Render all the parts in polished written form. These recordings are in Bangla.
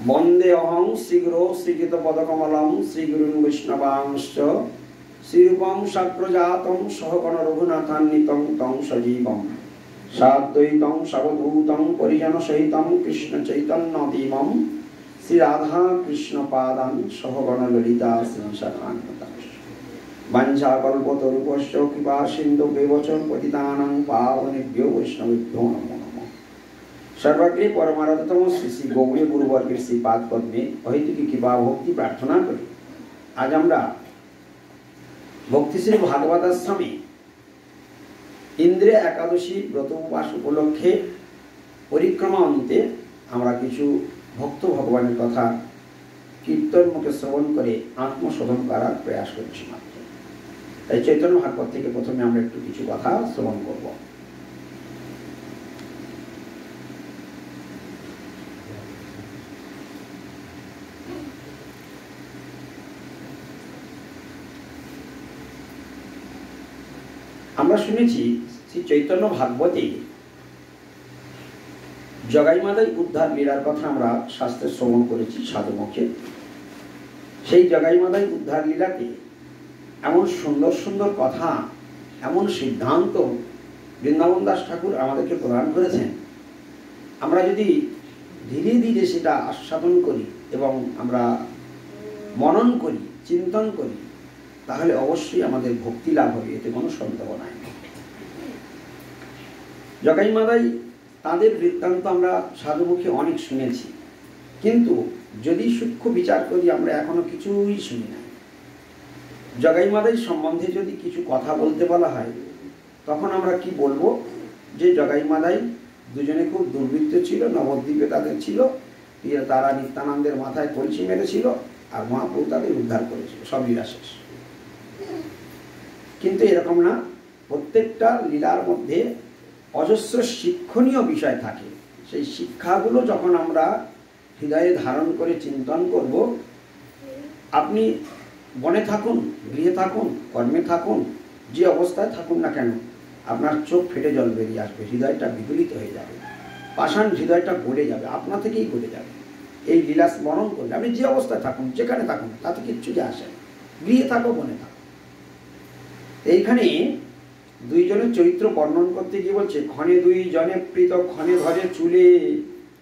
वंदे अहं श्रीगुरो श्रीकृतपदकमलं श्रीगुरुं वैष्णवांश्च श्रीरूपं साग्रजातं सहगण रघुनाथान्वितं तं सजीवं साद्वैतं सवधूतं परिजनसहितं कृष्णचैतन्यदेवं श्रीराधा कृष्णपादान् सहगण ललिता श्रीशाखान्वितांश्च वंशाकल्पतरुभ्यश्च कृपा सिन्धुभ्येव च पतितानां पावनेभ्यो वैष्णवेभ्यो नमो नमः। सर्वग्रे परमाराध्यतम श्री श्री गौरी गुरुवर्गेर श्रीपाद पद्मे अहेतुकी कृपा भक्ति प्रार्थना करी आज আমরা ভক্তিশ্রী ভাগবত আশ্রমে ইন্দ্রিয় একাদশী ব্রত উপবাস উপলক্ষে পরিক্রমা অন্তে আমরা কিছু ভক্ত ভগবানের কথা কীর্তন মুখে শ্রবণ করে আত্মশোধন করার প্রয়াস করছি মাত্র। তাই চৈতন্য ভাগবত থেকে প্রথমে আমরা একটু কিছু কথা শ্রবণ করব। আমরা শুনেছি শ্রী চৈতন্য ভাগবতে জগাইমাদাই উদ্ধার লীলার কথা আমরা শাস্ত্রে শ্রবণ করেছি সাধুমুখে। সেই জগাইমাদাই উদ্ধার লীলাতে এমন সুন্দর সুন্দর কথা, এমন সিদ্ধান্ত বৃন্দাবন দাস ঠাকুর আমাদেরকে প্রদান করেছেন। আমরা যদি ধীরে ধীরে সেটা আস্বাদন করি এবং আমরা মনন করি, চিন্তন করি, তাহলে অবশ্যই আমাদের ভক্তি লাভ হবে, এতে কোনো সন্দেহ নাই। জগাইমাদাই তাদের বৃত্তান্ত আমরা সাধুমুখে অনেক শুনেছি, কিন্তু যদি সূক্ষ্ম বিচার করি আমরা এখনো কিছুই শুনি না। জগাইমাদাই সম্বন্ধে যদি কিছু কথা বলতে বলা হয় তখন আমরা কি বলবো? যে জগাইমাদাই দুজনে খুব দুর্বৃত্ত ছিল, নবদ্বীপে তাদের ছিল, তারা নিত্যানন্দের মাথায় কলসি মেরেছিল আর মহাপ্রভু তাদের উদ্ধার করেছিল, সব লীলা শেষ। কিন্তু এরকম না, প্রত্যেকটা লীলার মধ্যে অজস্র শিক্ষণীয় বিষয় থাকে। সেই শিক্ষাগুলো যখন আমরা হৃদয়ে ধারণ করে চিন্তন করব, আপনি বনে থাকুন, গৃহে থাকুন, কর্মে থাকুন, যে অবস্থায় থাকুন না কেন, আপনার চোখ ফেটে জল বেরিয়ে আসবে, হৃদয়টা বিগলিত হয়ে যাবে, পাষাণ হৃদয়টা গড়ে যাবে, আপনা থেকেই গড়ে যাবে। এই লীলা স্মরণ করলে আপনি যে অবস্থায় থাকুন, যেখানে থাকুন, তাতে কিচ্ছু যে আসে, গৃহে থাকো, বনে থাকো। এইখানে দুইজনের চরিত্র বর্ণন করতে গিয়ে বলছে, ক্ষণে দুই জনে পৃথক, ক্ষণে ধরে চুলে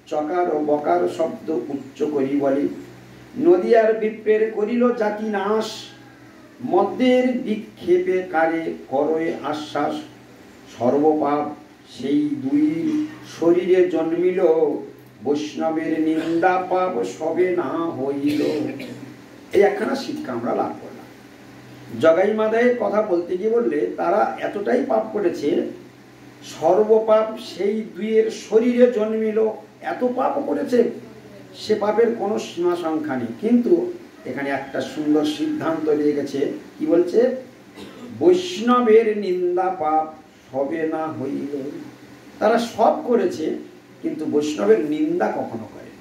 চকার ও বকার শব্দ উচ্চ করি বলে, নদিয়ার বিপ্রের করিল জাতি নাশ, মদ্যের বিক্ষেপে কারে করয়ে আশ্বাস, সর্বপাপ সেই দুই শরীরে জন্মিল, বৈষ্ণবের নিন্দা পাপ সবে না হইল। এই একখানা শিক্ষা আমরা লাভ করলাম। জগাইমাদাইয়ের কথা বলতে গিয়ে বললে তারা এতটাই পাপ করেছে, সর্বপাপ সেই দুইয়ের শরীরে জন্মিল, এত পাপ করেছে, সে পাপের কোনো সীমা সংখ্যা নেই। কিন্তু এখানে একটা সুন্দর সিদ্ধান্ত দিয়ে গেছে, কি বলছে? বৈষ্ণবের নিন্দা পাপ সবে না হইল। তারা সব করেছে, কিন্তু বৈষ্ণবের নিন্দা কখনো করে।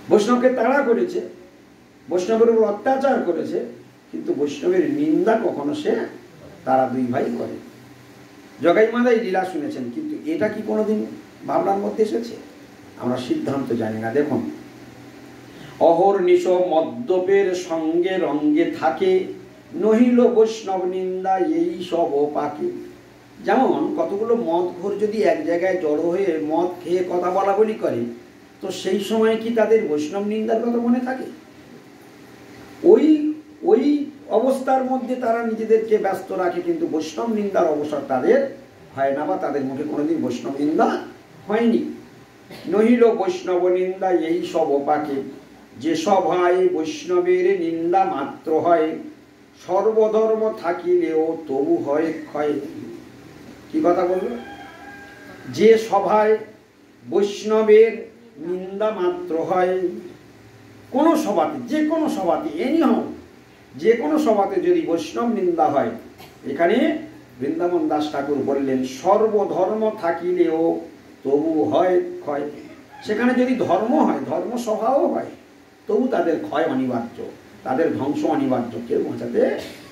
বৈষ্ণবকে তাড়া করেছে, বৈষ্ণবের উপর অত্যাচার করেছে, কিন্তু বৈষ্ণবের নিন্দা কখনো সে তারা দুই ভাই করে। জগাইমাদাই লীলা শুনেছেন, কিন্তু এটা কি কোনোদিন ভাবনার মধ্যে এসেছে? আমরা সিদ্ধান্ত জানি না। দেখুন, অহর্নিশ মদ্যপের সঙ্গে রঙ্গে থাকে, নহিল বৈষ্ণব নিন্দা এই সব পাকে। যেমন কতগুলো মদঘোর যদি এক জায়গায় জড়ো হয়ে মদ খেয়ে কথা বলা বলি করে, তো সেই সময় কি তাদের বৈষ্ণব নিন্দার কথা মনে থাকে? ওই অবস্থার মধ্যে তারা নিজেদেরকে ব্যস্ত রাখে, কিন্তু বৈষ্ণব নিন্দার অবসর তাদের হয় না, বা তাদের মুখে কোনোদিন বৈষ্ণব নিন্দা হয়নি। নহিল বৈষ্ণব নিন্দা এই সব পাকে, যে সভায় বৈষ্ণবের নিন্দা মাত্র হয়, সর্বধর্ম থাকিলেও তবু হয় ক্ষয়। কি কথা বলল? যে সভায় বৈষ্ণবের নিন্দা মাত্র হয়, কোনো সভাতে, যে কোনো সভাতে, এনি হোক, যে কোনো সভাতে যদি বৈষ্ণব নিন্দা হয়, এখানে বৃন্দাবন দাস ঠাকুর বললেন সর্বধর্ম থাকিলেও তবু হয় ক্ষয়। সেখানে যদি ধর্ম হয়, ধর্ম সভাও হয়, তবু তাদের ক্ষয় অনিবার্য, তাদের ধ্বংস অনিবার্য, কেউ বাঁচাতে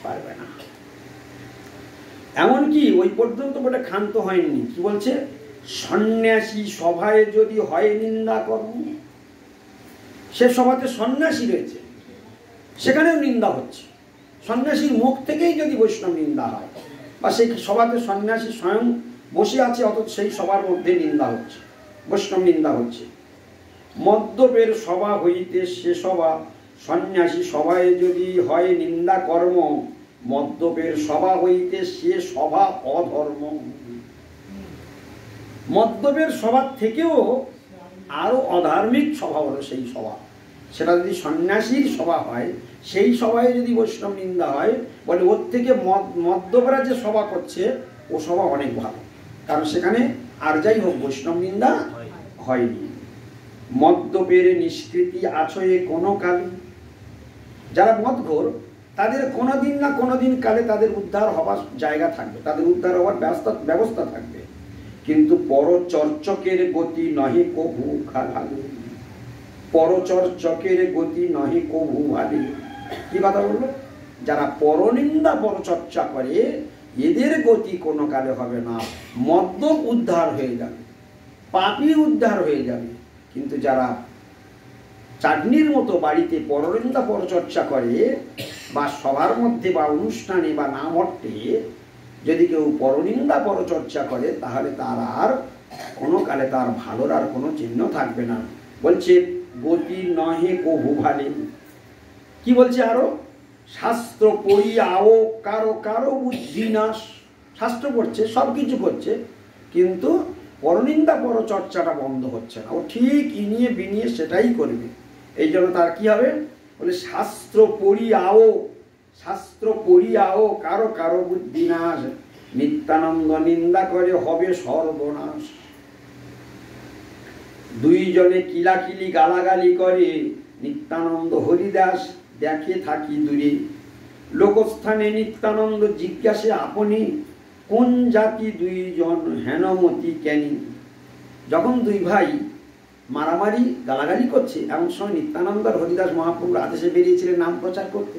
পারবে না। এমনকি ওই পর্যন্ত বলে ক্ষান্ত হয়নি, কি বলছে? সন্ন্যাসী সভায় যদি হয় নিন্দা কর্ম, সে সভাতে সন্ন্যাসী রয়েছে, সেখানেও নিন্দা হচ্ছে। সন্ন্যাসীর মুখ থেকেই যদি বৈষ্ণব নিন্দা হয়, বা সেই সভাতে সন্ন্যাসী স্বয়ং বসে আছে, অথচ সেই সভার মধ্যে নিন্দা হচ্ছে, বৈষ্ণব নিন্দা হচ্ছে। মদ্যপের সভা হইতে সে সভা, সন্ন্যাসী সভায় যদি হয় নিন্দা কর্ম, মদ্যপের সভা হইতে সে সভা অধর্ম। মদ্যপের সভা থেকেও আরো অধার্মিক সভা হলো সেই সভা। সেটা যদি সন্ন্যাসীর সভা হয়, সেই সভায় যদি বৈষ্ণব নিন্দা হয়, বলে ওর থেকে মদ্যপরা যে সভা করছে ও সভা অনেক ভালো, কারণ সেখানে আর যাই হোক বৈষ্ণব নিন্দা হয়নি। মদ্যপের নিষ্কৃতি আছয়ে কোনো কালে, যারা মদঘোর তাদের কোনোদিন না কোনোদিন কালে তাদের উদ্ধার হবার জায়গা থাকবে, তাদের উদ্ধার হওয়ার ব্যবস্থা থাকবে, কিন্তু পরচর্চকের গতি নহে কভু ভালে। পরচর্চকের গতি নহে কভু ভালে, কি কথা বললো? যারা পরনিন্দা পরচর্চা করে এদের গতি কোনো কালে হবে না। মদ্যপ উদ্ধার হয়ে যাবে, পাপী উদ্ধার হয়ে যাবে, কিন্তু যারা চাটনির মতো বাড়িতে পরনিন্দা পরচর্চা করে, বা সবার মধ্যে বা অনুষ্ঠানে বা নামহট্টে যদি কেউ পরনিন্দা পরচর্চা করে, তাহলে তার আর কোনো কালে তার ভালোর আর কোনো চিহ্ন থাকবে না। বলছে গতি নহে কভু ভালে। কি বলছে আরো? শাস্ত্র পড়িয়াও কারো কারো বুদ্ধি নাশ। শাস্ত্র পড়ছে, সব কিছু করছে, কিন্তু পরনিন্দা পরচর্চাটা বন্ধ হচ্ছে না। ও ঠিক ইনিয়ে বিনিয়ে সেটাই করবে। এই জন্য তার কি হবে? বলে শাস্ত্র পড়িয়াও, শাস্ত্র পড়িয়াও কারো কারো বুদ্ধি নাশ, নিত্যানন্দ নিন্দা করে হবে সর্বনাশ। দুইজনে কিলাকিলি গালাগালি করে, নিত্যানন্দ হরিদাস দেখে থাকি দূরে। লোকস্থানে নিত্যানন্দ জিজ্ঞাসে আপনি, কোন জাতি দুইজন হেনমতি কেনি। যখন দুই ভাই মারামারি গালাগালি করছে, এমন সময় নিত্যানন্দ আর হরিদাস মহাপ্রভুর আদেশে বেরিয়েছিলেন নাম প্রচার করতে।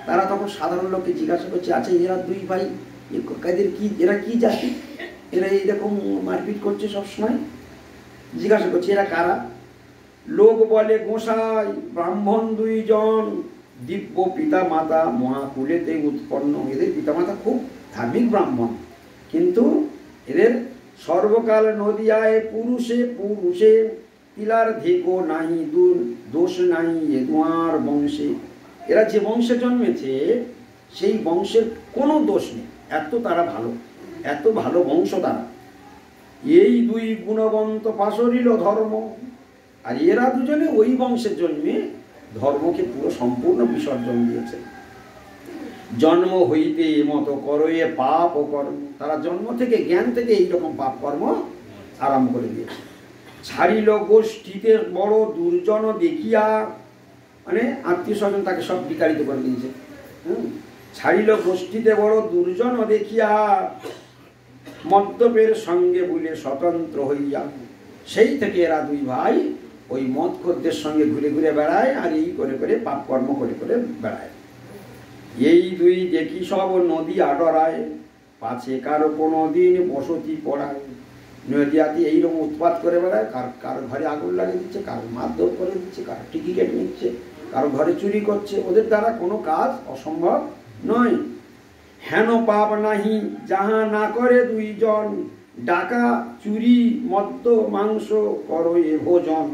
তারা তখন সাধারণ লোককে জিজ্ঞাসা করছে, আচ্ছা এরা দুই ভাই এদের কি, এরা কি জাতি, এরা এইরকম মারপিট করছে সবসময়? জিজ্ঞাসা করছে এরা কারা? লোক বলে গোসাই, ব্রাহ্মণ দুইজন, দিব্য পিতা মাতা, মহাকুলেতে উৎপন্ন। এদের পিতামাতা খুব ধার্মিক ব্রাহ্মণ, কিন্তু এদের সর্বকাল নদিয়ায় পুরুষে পুরুষে, তিলার ধেকো নাহি দোষ নাহি এ দুয়ার বংশে। এরা যে বংশে জন্মেছে সেই বংশের কোনো দোষ নেই, এত তারা ভালো, এত ভালো বংশ তারা। এই দুই গুণবন্ত পাশরিল ধর্ম। আর এরা দুজনে ওই বংশের জন্মে ধর্মকে পুরো সম্পূর্ণ বিসর্জন দিয়েছে। জন্ম হইতে মতো করো এ পাপ ও কর্ম। তারা জন্ম থেকে, জ্ঞান থেকে এইরকম পাপ কর্ম আরম্ভ করে দিয়েছে। ছাড়িল গোষ্ঠীতে বড় দুর্জন দেখিয়া, মানে আত্মীয় স্বজন তাকে সব বিতাড়িত করে দিয়েছে। ছাড়িল গোষ্ঠীতে বড় দুর্জন দেখিয়া, মদ্যপের সঙ্গে বলে স্বতন্ত্র হইয়া। সেই থেকে এরা দুই ভাই ওই মদখোরদের সঙ্গে ঘুরে ঘুরে বেড়ায়, আর এই করে করে পাপ কর্ম করে করে বেড়ায়। এই দুই দেখি সব নদী আডরায়, পাছে কারো কোনো দিন বসতি পড়ায়। নদীয়াতে এইরকম উৎপাত করে বেড়ায়, কারো ঘরে আগুন লাগিয়ে দিচ্ছে, কারো মারধর করে দিচ্ছে, কারো টিকি কেটে নিচ্ছে, কারো ঘরে চুরি করছে। ওদের দ্বারা কোনো কাজ অসম্ভব নয়। হেন পাপ নাহি যাহা না করে দুইজন, ডাকা চুরি মদ্য মাংস করো এ ভোজন।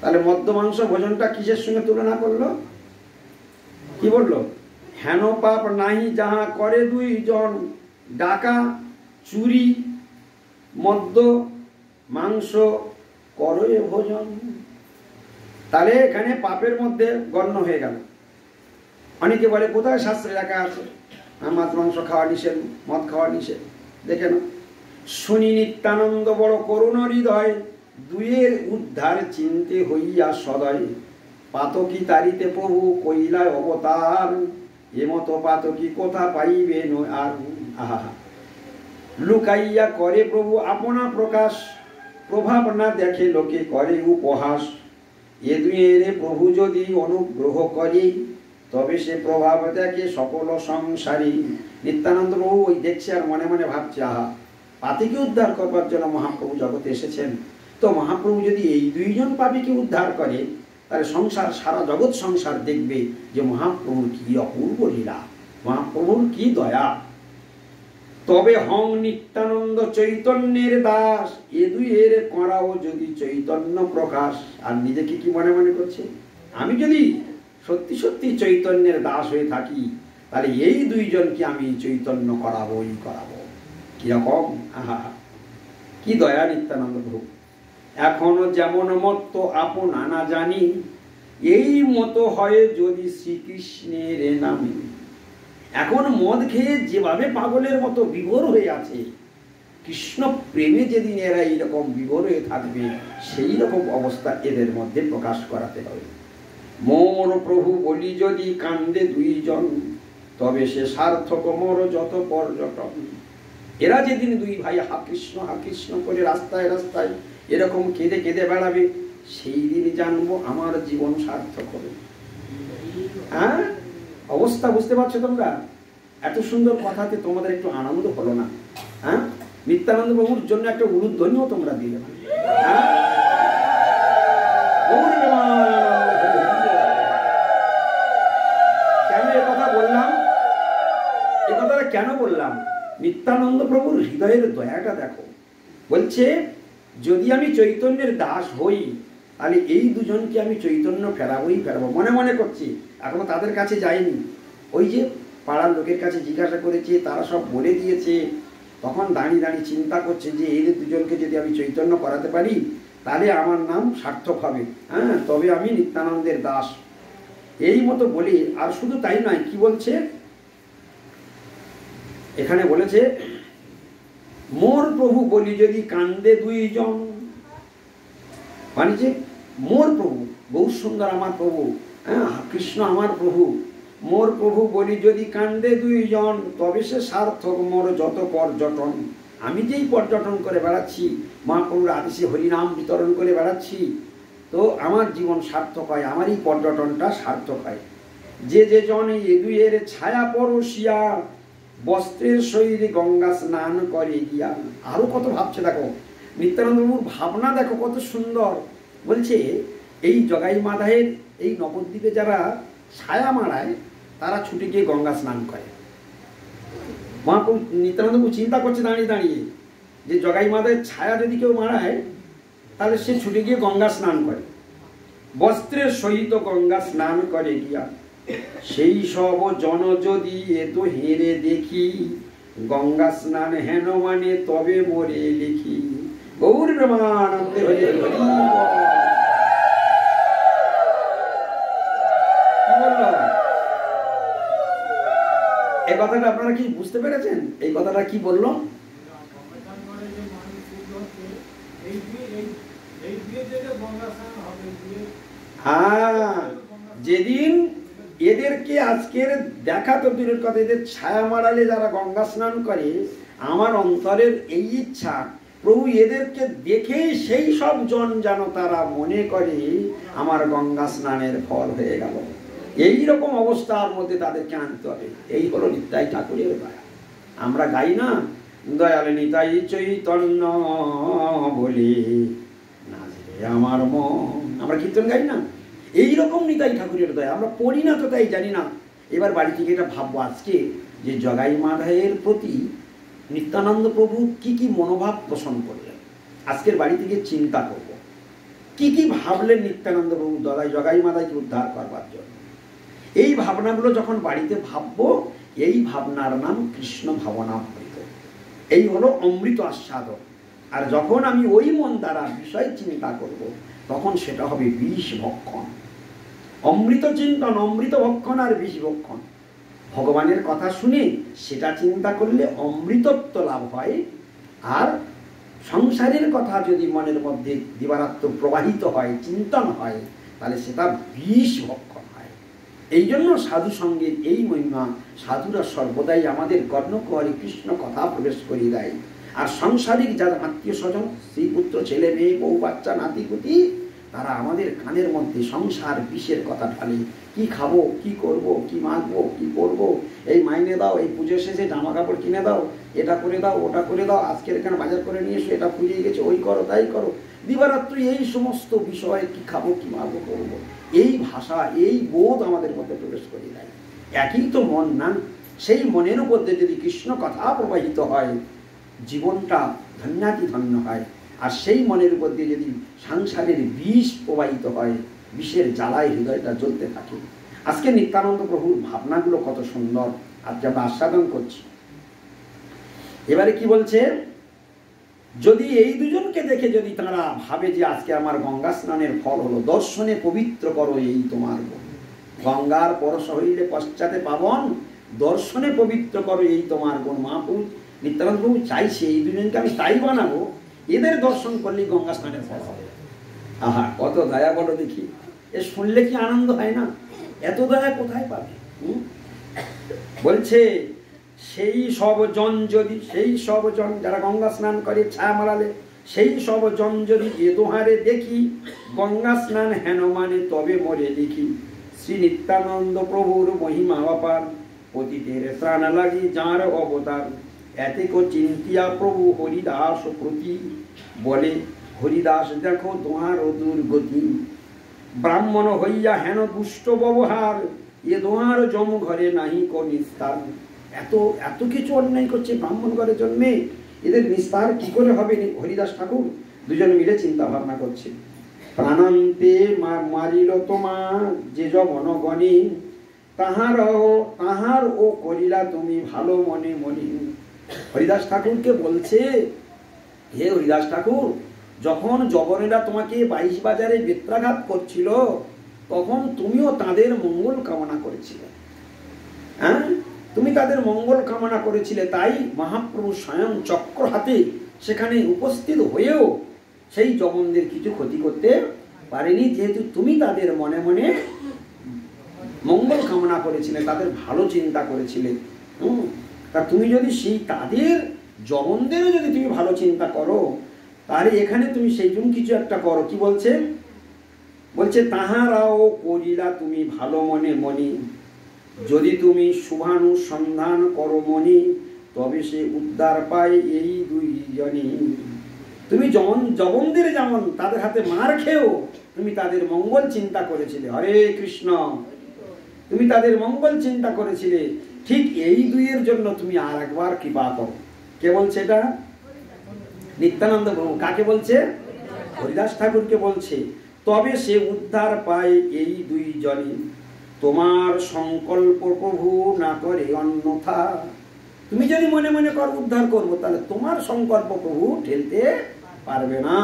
তাহলে মদ্য মাংস ভোজনটা কিসের সঙ্গে তুলনা করলো? কি বললো? হেন পাপ নাহি যাহা করে দুইজন, ডাকা চুরি মদ্য মাংস করো এ ভোজন। তাহলে এখানে পাপের মধ্যে গণ্য হয়ে গেল। অনেকে বলে কোথায় শাস্ত্রে লেখা আছে মাছ মাংস খাওয়া নিষেধ, মদ খাওয়া নিষেধ? দেখে না, শুনি নিত্যানন্দ বড় করুণ হৃদয়, দুয়ের উদ্ধার চিনতে হইয়া সদয়। পাতকি তারিতে প্রভু কইলায় অবতার, এমতো পাতকি কোথা পাইবে আর। আহা, লুকাইয়া করে প্রভু আপনা প্রকাশ, প্রভাব না দেখে লোকে করে উপহাস। এ দুয়ের প্রভু যদি অনুগ্রহ করে, তবে সে প্রভাব দেখে সকল সংসারী। নিত্যানন্দ প্রভু ওই দেখছে আর মনে মনে ভাবছে, আহা, পাতিকে উদ্ধার করবার জন্য মহাপ্রভু জগতে এসেছেন, তো মহাপ্রভু যদি এই দুইজন পাপীকে উদ্ধার করে, তাহলে সংসার, সারা জগৎ সংসার দেখবে যে মহাপ্রভুর কি অপূর্ব লীলা, মহাপ্রভুর কি দয়া। তবে হং নিত্যানন্দ চৈতন্যের দাস, এ দুইয়ের করাও যদি চৈতন্য প্রকাশ। আর নিজেকে কি মনে মনে করছে, আমি যদি সত্যি সত্যি চৈতন্যের দাস হয়ে থাকি, তাহলে এই দুইজনকে আমি চৈতন্য করাবোই করাবো। কিরকম, আহা কি দয়া নিত্যানন্দ প্রভু। এখনো যেমন মত আপন না জানি, এই মতো হয় যদি শ্রীকৃষ্ণের নামে। এখন মদ খেয়ে যেভাবে পাগলের মতো বিভোর হয়ে আছে, কৃষ্ণ প্রেমে যেদিন এরা এইরকম বিভোর হয়ে থাকবে, সেই রকম অবস্থা এদের মধ্যে প্রকাশ করাতে হবে। মোর প্রভু বলি যদি কান্দে দুইজন, তবে সে সার্থক মোর যত পর্যটন। এরা যেদিন দুই ভাই হা কৃষ্ণ করে রাস্তায় রাস্তায় এরকম কেঁদে কেঁদে বেড়াবে, সেই দিন জানবো আমার জীবন সার্থক হবে। হ্যাঁ, অবস্থা বুঝতে পারছো তোমরা? এত সুন্দর কথাতে তোমাদের একটু আনন্দ হলো না? হ্যাঁ, নিত্যানন্দ প্রভুর জন্য একটা উলুধ্বনিও তোমরা দিলে না? হ্যাঁ, কেন এ কথা বললাম? এ কথাটা কেন বললাম? নিত্যানন্দ প্রভুর হৃদয়ের দয়াটা দেখো। বলছে যদি আমি চৈতন্যের দাস হই, তাহলে এই দুজনকে আমি চৈতন্য ফেরাবোই ফেরাবো। মনে মনে করছি, এখনো তাদের কাছে যায়নি। ওই যে পাড়ার লোকের কাছে জিজ্ঞাসা করেছে, তারা সব বলে দিয়েছে। তখন দাঁড়িয়ে দাঁড়িয়ে চিন্তা করছে যে এই দুজনকে যদি আমি চৈতন্য করাতে পারি, তাহলে আমার নাম সার্থক হবে। হ্যাঁ, তবে আমি নিত্যানন্দের দাস। এই মতো বলি। আর শুধু তাই নয়, কি বলছে এখানে? বলেছে মোর প্রভু বলি যদি কান্দে দুইজন, মানে যে মোর প্রভু, বহু সুন্দর আমার প্রভু, হ্যাঁ কৃষ্ণ আমার প্রভু। মোর প্রভু বলি যদি কান্দে দুইজন, তবে সে সার্থক মোর যত পর্যটন। আমি যেই পর্যটন করে বেড়াচ্ছি, মহাপ্রভুর আদেশে হরিনাম বিতরণ করে বেড়াচ্ছি, তো আমার জীবন সার্থক হয়, আমারই পর্যটনটা সার্থক হয়। যে যে জন এ দুইয়ের ছায়া পরশিয়া, বস্ত্রের শরীরে গঙ্গা স্নান করে গিয়া। আরো কত ভাবছে দেখো, নিত্যানন্দ প্রভুর ভাবনা দেখো কত সুন্দর। বলছে এই জগাই মাধায়ের এই নবদ্বীপে যারা ছায়া মারায়, তারা ছুটে গিয়ে গঙ্গা স্নান করে। মহাপ্রভু নিত্যানন্দ প্রভু চিন্তা করছে দাঁড়িয়ে দাঁড়িয়ে, যে জগাই মাধায়ের ছায়া যদি কেউ মারায়, তাহলে সে ছুটে গিয়ে গঙ্গা স্নান করে। বস্ত্রের সহিত গঙ্গা স্নান করে গিয়া, সেই সব জন যদি এত হেরে দেখি, গঙ্গা স্নান হেন মানে তবে মরে লিখি। গৌর প্রেমানন্দে হরি হরি। কি বললো এই কথাটা? আপনারা কি বুঝতে পেরেছেন এই কথাটা কি বললো? হ্যাঁ, যেদিন এদেরকে আজকের দেখা তো দূরের কথা, এদের ছায়া মারালে যারা গঙ্গা স্নান করে, আমার অন্তরের এই ইচ্ছা, প্রভু এদেরকে দেখে সেই সব জন যেন তারা মনে করে আমার গঙ্গা স্নানের ফল হয়ে গেল। এইরকম অবস্থার মধ্যে তাদেরকে আনতে হবে। এই হলো নিতাই ঠাকুরের দয়া। আমরা গাই না, দয়াল নিতাই চৈতন্য বলে নাচে আমার মন, আমরা কীর্তন গাই না? এইরকম নিতাই ঠাকুরের দয়া। আমরা পড়ি না তো তাই জানি না। এবার বাড়ি থেকে এটা ভাববো আজকে, যে জগাই মাধায়ের প্রতি নিত্যানন্দ প্রভু কি কি মনোভাব পোষণ করলেন। আজকের বাড়ি থেকে চিন্তা করব কি কি ভাবলেন নিত্যানন্দ প্রভু জগাই মাধাইকে উদ্ধার করবার জন্য। এই ভাবনাগুলো যখন বাড়িতে ভাববো, এই ভাবনার নাম কৃষ্ণ ভাবনামৃত। এই হলো অমৃত আস্বাদন। আর যখন আমি ওই মন দ্বারা বিষয় চিন্তা করব, তখন সেটা হবে বিষ ভক্ষণ। অমৃত চিন্তন, অমৃত ভক্ষণ আর বিষ ভক্ষণ। ভগবানের কথা শুনে সেটা চিন্তা করলে অমৃতত্ব লাভ হয়। আর সংসারের কথা যদি মনের মধ্যে দিবারাত্র প্রবাহিত হয়, চিন্তন হয়, তাহলে সেটা বিষ ভক্ষণ হয়। এই জন্য সাধু সঙ্গের এই মহিমা, সাধুরা সর্বদাই আমাদের কর্ণকুহরে কৃষ্ণ কথা প্রবেশ করিয়ে দেয়। আর সাংসারিক যারা আত্মীয় স্বজন, স্ত্রী পুত্র ছেলে মেয়ে বউ বাচ্চা নাতিপুতি, তারা আমাদের কানের মধ্যে সংসার বিষের কথা ঢালে। কি খাবো, কি করব, কি মাখবো, কি করবো, এই মাইনে দাও, এই পুজো শেষে জামা কাপড় কিনে দাও, এটা করে দাও, ওটা করে দাও, আজকের এখানে বাজার করে নিয়ে এসো, এটা ফুরিয়ে গেছে, ওই করো তাই করো। দিবারাত্রি এই সমস্ত বিষয়ে কি খাবো, কি মারবো, করবো, এই ভাষা, এই বোধ আমাদের মধ্যে প্রবেশ করে দেয়। একই তো মন না, সেই মনের মধ্যে যদি কৃষ্ণ কথা প্রবাহিত হয়, জীবনটা ধন্যাতি ধন্য হয়। আর সেই মনের মধ্যে যদি সংসারের বিষ প্রবাহিত হয়, বিষের জ্বালায় হৃদয়টা জ্বলতে থাকে। আজকে নিত্যানন্দ প্রভুর ভাবনাগুলো কত সুন্দর, আজকে আমরা আস্বাদন করছি। এবারে কি বলছে, যদি এই দুজনকে দেখে যদি তারা ভাবে যে আজকে আমার গঙ্গা স্নানের ফল হলো, দর্শনে পবিত্র করো এই তোমার গঙ্গার পরশ হইলে পশ্চাতে পাবন, দর্শনে পবিত্র করো এই তোমার গুণ। মহাপুরুষ নিত্যানন্দ প্রভু চাইছে এই দুজনকে আমি তাই বানাবো, এদের দর্শন করলেই গঙ্গা স্নানের ফল হবে। আহা, কত দয়া বলো দেখি, এ শুনলে কি আনন্দ হয় না? এত দয়া কোথায় পাবে? বলছে সেই সব জন যদি, সেই সব জন যারা গঙ্গা স্নান করে ছায়া মারালে, সেই সব জন যদি এ দোহারে দেখি, গঙ্গা স্নান হেন মানে তবে মরে দেখি। শ্রী নিত্যানন্দ প্রভুর মহিমা অপার, পতিতের ত্রাণ লাগি যাঁর অবতার। এতে কো চিন্তিয়া প্রভু হরিদাস প্রতি, বলে হরিদাস দেখো তোমার দুর্গতি। ব্রাহ্মণ হইয়া হেন দুষ্ট ব্যবহার, এ দোহার জম ঘরে নাহি কো নিস্তার। এত এত কিছু অন্যায় করছে ব্রাহ্মণ ঘরে জন্মে, এদের নিস্তার কি করে হবে? হরিদাস ঠাকুর দুজন মিলে চিন্তা ভাবনা করছে। প্রাণান্তে মারিল তোমার যে জনগণে, তাহার ও করিলা তুমি ভালো মনে মনে। হরিদাস ঠাকুরকে বলছে, হে হরিদাস ঠাকুর, যখন জবনেরা তোমাকে 22 বাজারে বেত্রাঘাত করছিল, তখন তুমিও তাদের মঙ্গল কামনা করেছিলে। হ্যাঁ, তুমি তাদের মঙ্গল কামনা করেছিলে, তাই মহাপ্রভু স্বয়ং চক্র হাতে সেখানে উপস্থিত হয়েও সেই জবনদের কিছু ক্ষতি করতে পারেনি, যেহেতু তুমি তাদের মনে মনে মঙ্গল কামনা করেছিলে, তাদের ভালো চিন্তা করেছিলে। তা তুমি যদি সেই তাদের জবনদেরও যদি তুমি ভালো চিন্তা করো, তাহলে এখানে তুমি সেই জন্য কিছু একটা করো। কি বলছে? বলছে তাহারাও করিলা তুমি ভালো মনে মনি, যদি তুমি শুভানুসন্ধান করো মনি, তবে সে উদ্ধার পায় এই দুইজনই। তুমি জবনদের যেমন তাদের হাতে মার খেয়েও তুমি তাদের মঙ্গল চিন্তা করেছিলে, হরে কৃষ্ণ, তুমি তাদের মঙ্গল চিন্তা করেছিলে, ঠিক এই দুইয়ের জন্য তুমি আর একবার কৃপা করো। কে বলছে এটা? নিত্যানন্দ প্রভু। কাকে বলছে? হরিদাস ঠাকুরকে বলছে। তবে সে উদ্ধার পায় এই দুইজনই, তোমার সংকল্প প্রভু না করে অন্যথা। তুমি যদি মনে মনে কর উদ্ধার করবো, তাহলে তোমার সংকল্প প্রভু ঠেলতে পারবে না।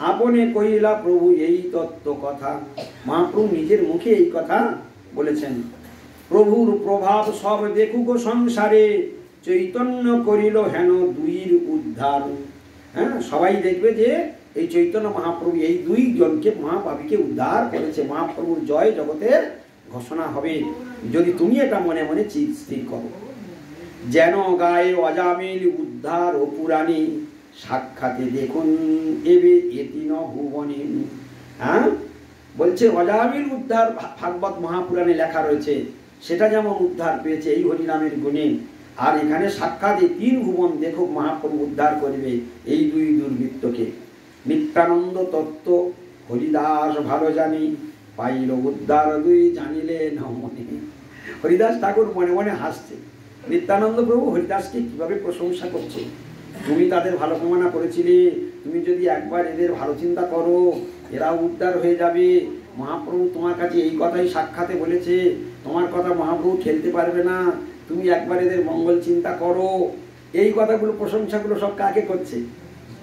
আপনে কইলা প্রভু এই তত্ত্ব কথা, মহাপ্রভু নিজের মুখে এই কথা বলেছেন। প্রভুর প্রভাব সব দেখুক সংসারে, চৈতন্য করিল হেন দুইর উদ্ধার। হ্যাঁ, সবাই দেখবে যে এই চৈতন্য মহাপ্রভু এই দুইজনকে মহাপাপীকে উদ্ধার করেছে। মহাপ্রভুর জয় জগতে ঘোষণা হবে যদি তুমি এটা মনে মনে স্থির করো। যেন গায়ে অজামিল উদ্ধার ও পুরাণী, সাক্ষাতে দেখুন এবে এতিন ভুবনে। হ্যাঁ, বলছে অজামিল উদ্ধার ভাগবত মহাপুরাণে লেখা রয়েছে, সেটা যেমন উদ্ধার পেয়েছে এই হরিনামের গুণে, আর এখানে সাক্ষাতে 3 ভুবন দেখো মহাপ্রভু উদ্ধার করবে এই দুই দুর্বৃত্তকে। নিত্যানন্দ তত্ত্ব হরিদাস ভালো জানি, পাইল উদ্ধার দুই জানিলে না মনে। হরিদাস ঠাকুর মনে মনে হাসছে। নিত্যানন্দ প্রভু হরিদাসকে কিভাবে প্রশংসা করছে। তুমি তাদের ভালো কামনা করেছিলে, তুমি যদি একবার এদের ভালো চিন্তা করো, এরা উদ্ধার হয়ে যাবে। মহাপ্রভু তোমার কাছে এই কথাই সাক্ষাতে বলেছে, তোমার কথা মহাপ্রভু ঠেলতে পারবে না, তুমি একবার এদের মঙ্গল চিন্তা করো। এই কথাগুলো, প্রশংসাগুলো সব কাকে করছে?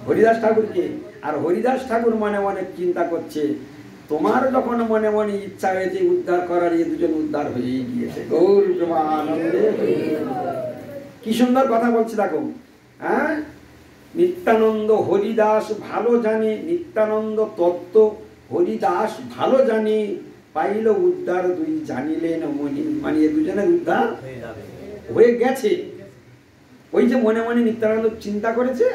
হরিদাস ঠাকুরকে। আর হরিদাস ঠাকুর মনে মনে চিন্তা করছে, তোমার যখন মনে মনে ইচ্ছা হয়েছে উদ্ধার করার, এই দুজন উদ্ধার হয়েই গিয়েছে। গৌর প্রেমানন্দে। কি সুন্দর কথা বলছে দেখো। হ্যাঁ, নিত্যানন্দ হরিদাস ভালো জানে, নিত্যানন্দ তত্ত্ব হরিদাস ভালো জানে, পাইল উদ্ধার দুই জানিলেন মনি। মানে এ দুজনের উদ্ধার হয়ে গেছে। ওই যে মনে মনে নিত্যানন্দ চিন্তা করেছে,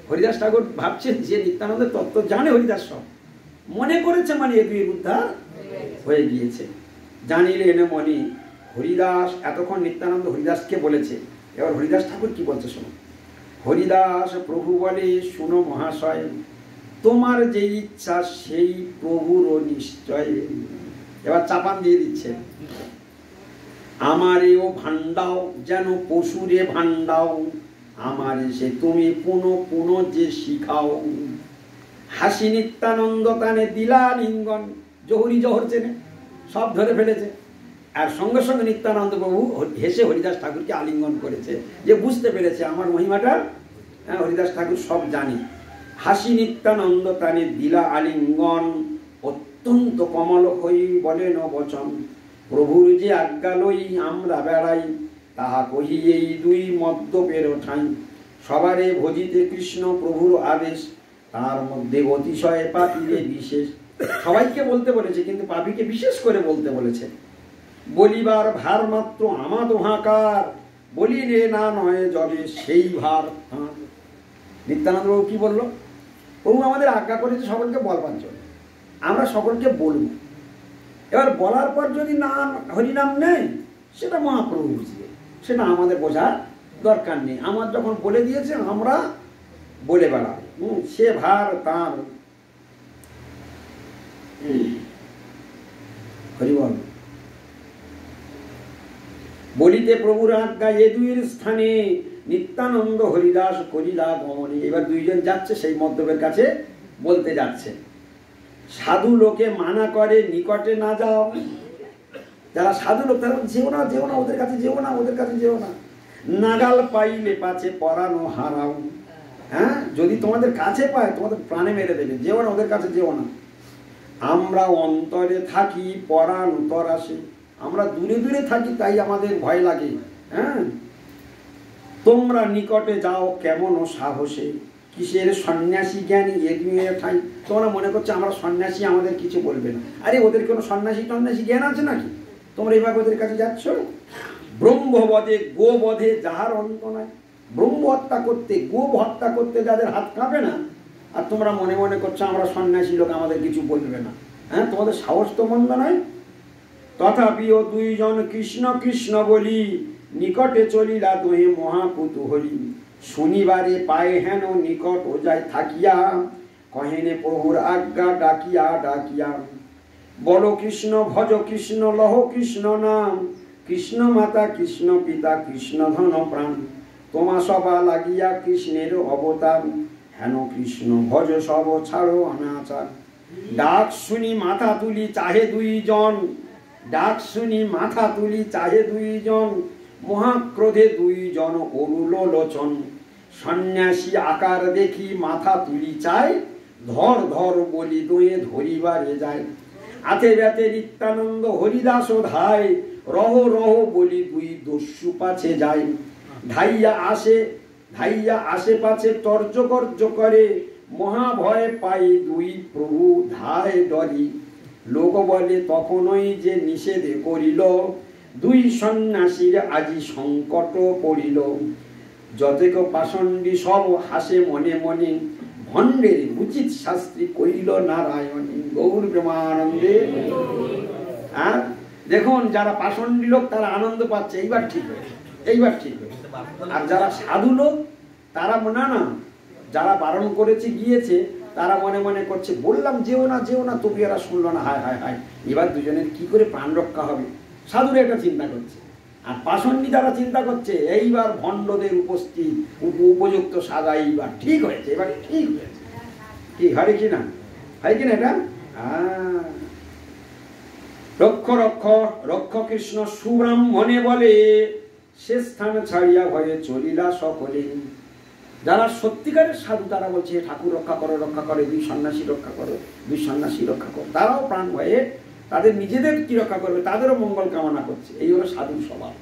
হরিদাস ঠাকুর ভাবছেন যে নিত্যানন্দের তত্ত্ব জানে হরিদাস, সব মনে করেছে, মানে এ দুই উদ্ধার হয়ে গিয়েছে। জানিলেন মনি। হরিদাস এতক্ষণ নিত্যানন্দ হরিদাসকে বলেছে, এবার হরিদাস ঠাকুর কি বলছে শোনো। হরিদাস প্রভু বলে, শুনো মহাশয়, তোমার যে ইচ্ছা সেই প্রভুর নিশ্চয়। এবার চাপান দিয়ে দিচ্ছে, আমারেও ভান্ডাও যেন পশুরে ভান্ডাও, আমারে সে তুমি পুনঃ পুনঃ যে শিখাও। হাসি নিত্যানন্দ তানে দিলা লিঙ্গন, জহরি জহর চেনে সব ধরে ফেলেছে। আর সঙ্গে সঙ্গে নিত্যানন্দ প্রভু হেসে হরিদাস ঠাকুরকে আলিঙ্গন করেছে, যে বুঝতে পেরেছে আমার মহিমাটা হরিদাস ঠাকুর সব জানি। হাসি নিত্যানন্দ তানে দিলা আলিঙ্গন, অত্যন্ত কমল হই বলেন বচন, প্রভুর যে আজ্ঞা লই আমরা বেড়াই, তাহা কহি এই দুই মদ্যপের ঠাঁই। সবারে ভজিতে কৃষ্ণ প্রভুর আদেশ, তার মধ্যে অতিশয় পাপীরে বিশেষ। সবাইকে বলতে বলেছে, কিন্তু পাপীকে বিশেষ করে বলতে বলেছে। বলিবার ভার মাত্র আমার হাঁকার, বলিলে না নয় যবে সেই ভার। নিত্যানন্দ বাবু কি বললো? প্রভু আমাদের আজ্ঞা করেছে সকলকে বলবার জন্য, আমরা সকলকে বলব। এবার বলার পর যদি নাম হরিনাম নেই, সেটা মহাপ্রভু বুঝবে, সেটা আমাদের বোঝার দরকার নেই। আমার যখন বলে দিয়েছে আমরা বলে বেড়াবো, সে ভার তার। হরি বল। বলিতে প্রভুর আজ্ঞা এ দুইয়ের স্থানে, নিত্যানন্দ হরিদাস করিলা গমনে। এবার দুইজন যাচ্ছে সেই মদ্যপের কাছে, বলতে যাচ্ছে। সাধু লোকে মানা করে নিকটে না যাও। যারা সাধু লোক তারা যেও না, যেও না, ওদের কাছে যেও না, ওদের কাছে যেও না। নাগাল পাইলে পাছে পরানো হারাও। হ্যাঁ, যদি তোমাদের কাছে পায় তোমাদের প্রাণে মেরে দেবে, যেও না, ওদের কাছে যেও না। আমরা অন্তরে থাকি পরাণ তরাসে, আমরা দূরে দূরে থাকি তাই আমাদের ভয় লাগে। হ্যাঁ, তোমরা নিকটে যাও কেমন সাহসে, কিসের সন্ন্যাসী জ্ঞানী এগিয়ে ঠাই। তোমরা মনে করছো আমরা সন্ন্যাসী, আমাদের কিছু বলবে না। আরে ওদের কোনো সন্ন্যাসী টন্যাসী জ্ঞান আছে নাকি? তোমরা এইভাবে ওদের কাছে যাচ্ছ। ব্রহ্মবধে গোবধে যাহার অন্ত নাই। ব্রহ্ম হত্যা করতে, গো হত্যা করতে যাদের হাত কাঁপে না, আর তোমরা মনে মনে করছো আমরা সন্ন্যাসী লোক, আমাদের কিছু বলবে না। হ্যাঁ, তোমাদের সাহস তো মন্দ নয়। তথাপিও দুইজন কৃষ্ণ কৃষ্ণ বলি, নিকটে চলিলা দোহে মহাকুতূহলী। শনিবারে পায়ে হেন নিকট ও যায় থাকিয়া, কহেনে প্রভুর আজ্ঞা ডাকিয়া ডাকিয়া। বল কৃষ্ণ ভজ কৃষ্ণ লহ কৃষ্ণ নাম, কৃষ্ণ মাতা কৃষ্ণ পিতা কৃষ্ণ ধন প্রাণ। তোমা সবা লাগিয়া কৃষ্ণের অবতার, হেন কৃষ্ণ ভজ সব ছাড়ো অনাচার। ডাক শুনি মাথা তুলি চাহে দুইজন, ডাক শুনি মাথা তুলি চাহে দুইজন। মহাক্রোধে দুইজন অরুল লোচন, সন্ন্যাসী আকার দেখি মাথা তুলি চাই। ধর ধর বলি দোয়ে ধরিবারে যায়। আতে ব্যাতে নিত্যানন্দ হরিদাস ধায়, রহ রহ বলি দুই দস্যু পাছে যায়। ধাইয়া আসে পাছে তর্জ কর্য করে, মহাভয় পাই দুই প্রভু ধায় ডরি। লোক বলে তখনই যে নিষেধে করিল, দুই সন্ন্যাসীর আজি সংকট পড়িল। যতেক পাষণ্ডী সব হাসে মনে মনে, ভণ্ডের উচিত শাস্ত্রী কইল নারায়ণী। গৌর প্রেমানন্দে। আর দেখুন, যারা পাষণ্ডী লোক তারা আনন্দ পাচ্ছে, এইবার ঠিক হয়েছে, এইবার ঠিক হয়েছে। আর যারা সাধু লোক তারা না না, যারা বারণ করেছে গিয়েছে, তারা মনে মনে করছে বললাম যেও না যেও না, তবু এরা শুনলো না। হায় হায় হায়, এবার দুজনের কি করে প্রাণ রক্ষা হবে। সাধুরা এটা চিন্তা করছে, আর পাষণ্ডী যারা চিন্তা করছে এইবার ভণ্ডদের উপযুক্ত সাজা এইবার ঠিক হয়েছে, এবার ঠিক হয়েছে। কি হয় কি না, হয় কিনা এটা? রক্ষ রক্ষ রক্ষ কৃষ্ণ সুব্রাহ্মণে বলে, সে স্থান ছাড়িয়া ভয়ে চলিলা সকলে। যারা সত্যিকারের সাধু তারা বলছে ঠাকুর রক্ষা করো, রক্ষা করে, দুই সন্ন্যাসী রক্ষা করো, দুই সন্ন্যাসী রক্ষা করো। তারাও প্রাণ ভয়ে তাদের নিজেদের কি রক্ষা করবে, তাদেরও মঙ্গল কামনা করছে। এই হলো সাধুর স্বভাব।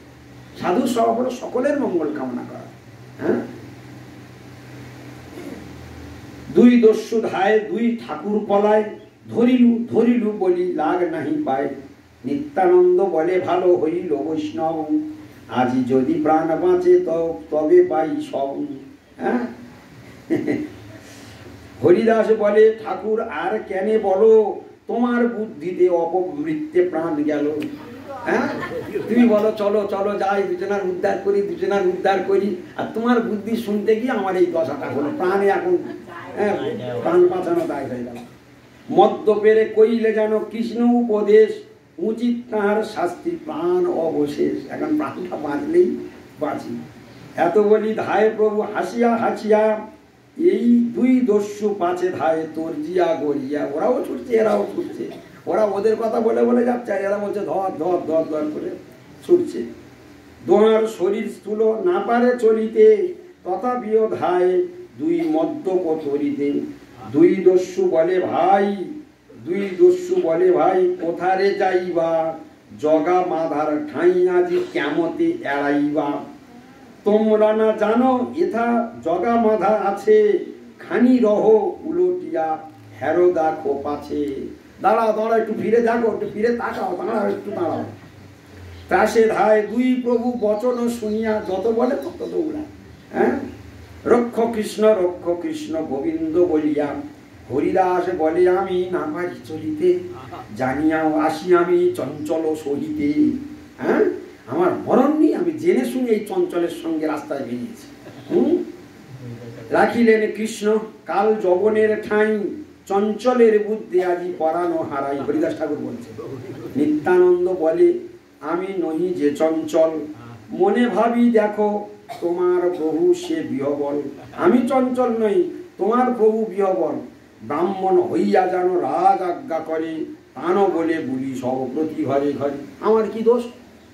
সাধুর স্বভাব হলো সকলের মঙ্গল কামনা করা। হ্যাঁ, দুই দস্যু ধায় দুই ঠাকুর পলায়, ধরিলু ধরিলু বলি লাগ নাহি পায়। নিত্যানন্দ বলে ভালো হইল বৈষ্ণব, আজি যদি প্রাণ বাঁচে তবে পাই সব। হ্যাঁ, হরিদাস বলে ঠাকুর আর কেনে বলো, তোমার বুদ্ধিতে অপমৃত্যে প্রাণ গেল। হ্যাঁ, তুমি বলো চলো চলো যাই, দুজনার উদ্ধার করি, দুজনার উদ্ধার করি, আর তোমার বুদ্ধি শুনতে গিয়ে আমার এই দশাটা হলো, প্রাণে এখন হ্যাঁ, প্রাণ বাঁচানো দায় হয়ে গেল। মদ্য পেরে কইলে যেন কৃষ্ণ উপদেশ, উচিত তাহার শাস্তি প্রাণ অবশেষ। এখন প্রাণটা বাঁচলেই বাঁচি। এত বলি ধায় প্রভু হাসিয়া হাসিয়া, এই দুই দস্যু পাছে ধায় তোর জিয়া গড়িয়া। ওরাও ছুটছে, এরাও ছুটছে। ওরা ওদের কথা বলে বলে যাচ্ছে, আর এরা বলছে ধর ধর ধর ধর করে ছুটছে। দোহার শরীর স্থূল না পারে চলিতে, তথাপিও ধায় দুই মদ্যপ তরিতে। দুই দস্যু বলে ভাই, দুই দস্যু বলে ভাই, কোথারে যাইবা, জগা মাধার ঠাঁই আজি কেমতে এড়াইবা। তোমরা না জানো এথা জগা মাধা আছে, খানি রহ উলটিয়া হেরো দেখো পাছে। দাঁড়াও দাঁড়াও, একটু ফিরে দেখো, একটু ফিরে তাকাও, দাঁড়াও একটু দাঁড়াও। ত্রাসে ধায় দুই প্রভু বচন শুনিয়া, যত বলে তত দৌড়া। হ্যাঁ, রক্ষ কৃষ্ণ গোবিন্দ বলিয়া। হরিদাস বলে আমি না পারি চলিতে, জানিয়াও আসি আমি চঞ্চল সহিতে। হ্যাঁ, আমার মরণ নেই, আমি জেনে শুনে এই চঞ্চলের সঙ্গে রাস্তায় বেরিয়েছি। রাখিলেন কৃষ্ণ কাল যবনের ঠাঁই, চঞ্চলের বুদ্ধি আজি পরানো হারাই। হরিদাস ঠাকুর বলছে। নিত্যানন্দ বলে আমি নহি যে চঞ্চল, মনে ভাবি দেখো তোমার প্রভু সে বিহবল। আমি চঞ্চল নই, তোমার প্রভু বিহবল। ব্রাহ্মণ হইয়া যেন রাজ আজ্ঞা করে, তান বলে বলি সব প্রতি ঘরে ঘরে। আমার কি দোষ?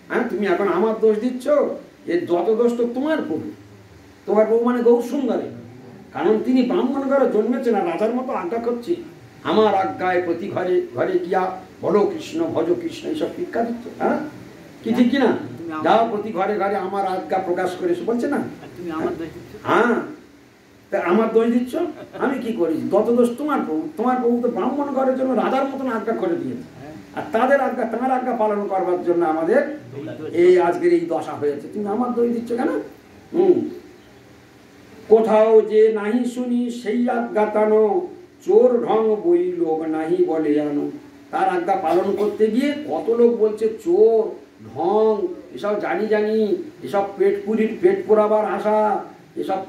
হ্যাঁ, তুমি এখন আমার দোষ দিচ্ছ? এর যত দোষ তো তোমার প্রভু। তোমার প্রভু মানে গৌর সুন্দরী, কারণ তিনি ব্রাহ্মণ ঘরে জন্মেছেন আর রাজার মতো আজ্ঞা করছে। আমার আজ্ঞায় প্রতি ঘরে ঘরে গিয়া বলো কৃষ্ণ ভজ কৃষ্ণ, এইসব শিক্ষা দিচ্ছে। হ্যাঁ, কি ঠিক কিনা? যাও প্রতি ঘরে ঘরে আমার আজ্ঞা প্রকাশ করে বলছে না। হ্যাঁ, তা আমার দোষ দিচ্ছ? আমি কি করি? যত দোষ তোমার প্রভু। তোমার প্রভু তো ব্রাহ্মণ ঘরের জন্য রাজার মতন আজ্ঞা করে দিয়েছে, আর তাদের আজ্ঞা, তাঁর আজ্ঞা পালন করবার জন্য আমাদের এই আজকের এই দশা হয়েছে। তুমি আমার দোষ দিচ্ছ কেন? কোথাও যে নাহি শুনি সেই আজ্ঞা টানো, চোর ঢং বই লোক নাহি বলে জানো। তার আজ্ঞা পালন করতে গিয়ে কত লোক বলছে চোর ঢং, এসব জানি জানি, এসব পেট পোড়াবার আশা, এসব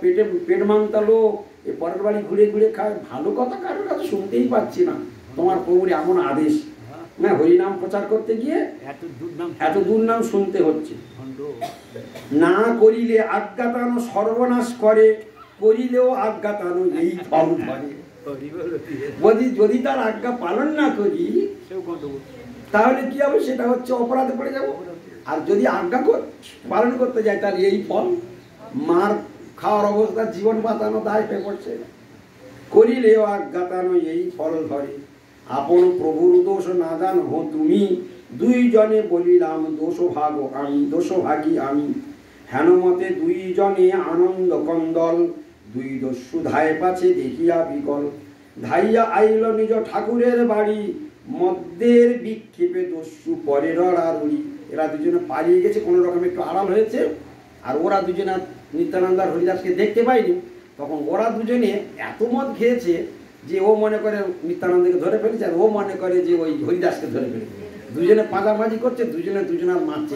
পেট মাংতা লোক, এ পরের বাড়ি ঘুরে ঘুরে খায়। ভালো কথা কারোর কাছে শুনতেই পাচ্ছি না। তোমার প্রভুর এমন আদেশ, না হরিনাম প্রচার করতে গিয়ে এত দুর্নাম শুনতে হচ্ছে। না করিলে আজ্ঞাতানো সর্বনাশ করে, করিলেও আজ্ঞাতানো এই ফল ধরে। যদি তার আজ্ঞা পালন না করি তাহলে কি হবে? সেটা হচ্ছে অপরাধে পড়ে যাব। আর যদি আজ্ঞা পালন করতে যায় তাহলে এই ফল, মার খাওয়ার অবস্থা, জীবন বাঁচানো দায় পেয়ে পড়ছে। করিলেও আজ্ঞাতানো এই ফল ধরে, আপন প্রভুর দোষ না জানো তুমি, দুইজনে বলিলাম দোষভাগী আমি। হেনমতে দুইজনে আনন্দ কন্দল, দুই দস্যু ধায় পাছে দেখিয়া বিকল। ধাইয়া আইল নিজ ঠাকুরের বাড়ি, মদ্যের বিক্ষেপে দস্যু পরে রড়ারড়ি। এরা দুজনে পালিয়ে গেছে, কোনো রকম একটু আড়াল হয়েছে। আর ওরা দুজনে নিত্যানন্দ আর হরিদাসকে দেখতে পায়নি। তখন ওরা দুজনে এত মদ খেয়েছে যে ও মনে করে নিত্যানন্দকে ধরে ফেলেছে, আর ও মনে করে যে ওই হরিদাসকে ধরে ফেলেছে। দুজনে পাঁচাপাঁচি করছে, দুজনার মারছে।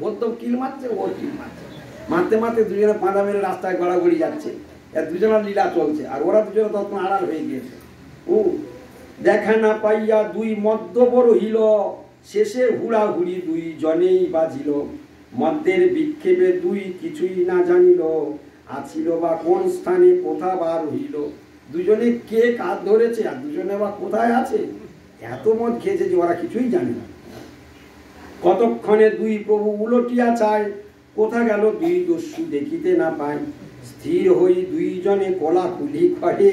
ওর তো কিল মারছে, ওর কিল মারছে। মারতে মারতে দুজনে পাঁচা মেরে রাস্তায় গড়াগড়ি যাচ্ছে। দুজনের লীলা চলছে, আর ওরা দুজনে তখন আড়াল হয়ে গিয়েছে। দেখা না পাইয়া দুই মদ্যপ রহিল, শেষে হুড়াহুড়ি দুইজনেই বাজিল। মদ্যের বিক্ষেপে দুই কিছুই না জানিল, আছিল বা কোন স্থানে কোথা বা রহিল। দুজনে কে কাজ ধরেছে আর দুজনে বা কোথায় আছে, এত মদ খেয়েছে যে ওরা কিছুই জানে না। কতক্ষণে দুই প্রভু উলটিয়া চায়, কোথা গেল দুই দস্যু দেখিতে না পায়। স্থির হই দুইজনে কোলাকুলি করে,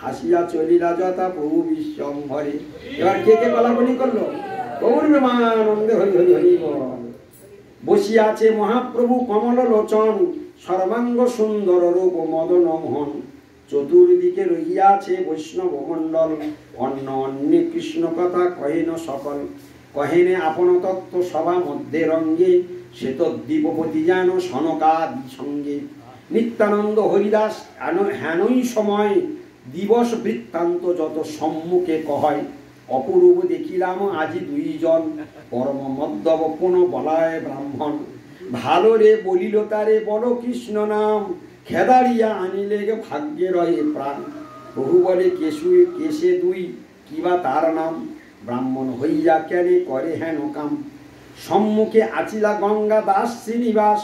হাসিয়া চলিলা যথা প্রভু বিশ্বম্ভরে। এবার কে কে কোলাকুলি করলো? প্রভুর প্রেমানন্দে হরি হরি হরি বল। বসিয়া আছে মহাপ্রভু কমল লোচন, সর্বাঙ্গ সুন্দর রূপ মদন মোহন। চতুর্দিকে রহিয়াছে বৈষ্ণব মণ্ডল, অন্য অন্য কৃষ্ণ কথা কহেন সকল। কহেনে আপন তত্ত্ব সভা মধ্যে রঙ্গে, সে তো দ্বীপপতি যেন সনকাদি সঙ্গে। নিত্যানন্দ হরিদাস হেনই সময়, দিবস বৃত্তান্ত যত সম্মুখে কহয়। অপূর্ব দেখিলাম আজি দুইজন, পরম মদ্যপ কোন বলায় ব্রাহ্মণ। ভালো রে বলিল তারে বল কৃষ্ণ নাম, খেদারিয়া আনিলে ভাগ্যে রয়ে প্রাণ। প্রভু বলে কেশে দুই কিবা তার নাম, ব্রাহ্মণ হইয়া কেনে করে হেন কাম, সম্মুখে আচিলা গঙ্গা দাস শ্রীনিবাস,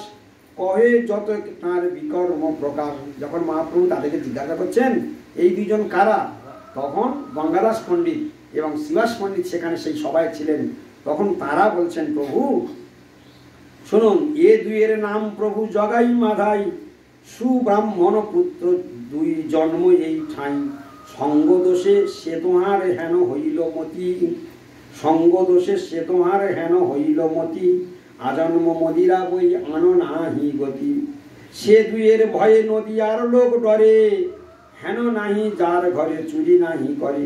কহে যত তাঁর বিকর্ম প্রকার। যখন মহাপ্রভু তাদেরকে জিজ্ঞাসা করছেন এই দুইজন কারা, তখন গঙ্গাদাস পণ্ডিত এবং শিবাস পণ্ডিত সেখানে সেই সবাই ছিলেন। তখন তারা বলছেন, প্রভু শুনুন, এ দুইয়ের নাম প্রভু জগাই মাধাই, সুব্রাহ্মণ পুত্র দুই জন্ম এই ঠাঁই, সঙ্গ দোষে সে তোমার হেন হইল মতি, সঙ্গ দোষে সে তোমার হেন হইল মতি, আজন্ম মদিরা বই আনো নাহি গতি, সে দুইয়ের ভয়ে নদীয়ার লোক ডরে, হেন নাহি যার ঘরে চুরি নাহি করে,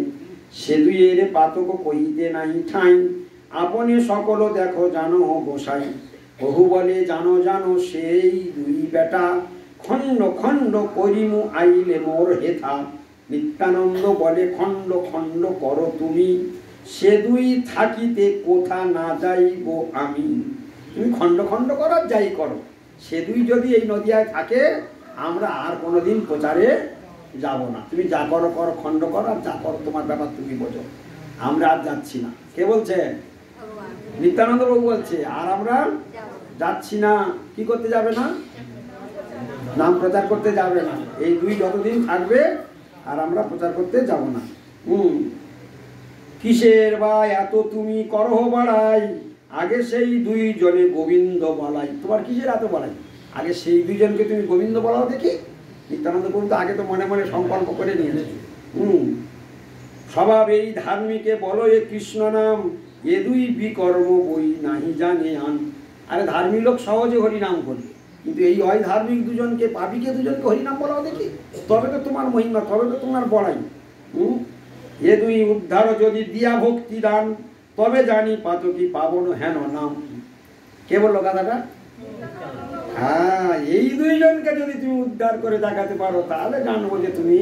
সে দুইয়ের পাতক কইতে নাহি ঠাঁই, আপনি সকল দেখো জানো গোসাই। বহু বলে জানো জানো সেই দুই বেটা, খণ্ড খণ্ড করিমু আইলে মোর হেথা, নিত্যানন্দ বলে খণ্ড খণ্ড করো তুমি, সে দুই থাকিতে কোথা না যাইব আমি। তুমি খণ্ড খণ্ড করো যাই করো, সে দুই যদি এই নদিয়ায় থাকে আমরা আর কোনোদিন প্রচারে যাব না। তুমি যা করো করো, খণ্ড করো, আর যা করো তোমার ব্যাপার তুমি বোঝো, আমরা আর যাচ্ছি না। কে বলছে? নিত্যানন্দ বাবু বলছে। আর আমরা যাচ্ছি না। কি করতে যাবে না? নাম প্রচার করতে যাবে না। এই দুই যতদিন থাকবে আর আমরা প্রচার করতে যাব না। কিসের বা এত তুমি করহ বাড়াই, আগে সেই দুই জনে গোবিন্দ বলাই। তোমার কিসের এত বলাই? আগে সেই দুইজনকে তুমি গোবিন্দ বলাও দেখি। নিত্যানন্দ প্রভু তো আগে তো মনে মনে সংকল্প করে নিয়েছে। স্বভাব এই ধার্মিকে বলো এ কৃষ্ণ নাম, এ দুই বিকর্ম বই নাহি জানে আন। আরে ধার্মিক লোক সহজে হরিনাম করবে, কিন্তু এই হয় ধার্মিক দুজনকে, পাপিকে দুজনকে হরিনাম বলাও দেখি, তবে তো তোমার মহিমা, তবে তো তোমার বড়াই। এ দুই উদ্ধার যদি দিয়া ভক্তি দান, তবে জানি পাতকি পাবন হেন নাম। কে বললো কথাটা? হ্যাঁ, এই দুইজনকে যদি তুমি উদ্ধার করে দেখাতে পারো তাহলে জানবো যে তুমি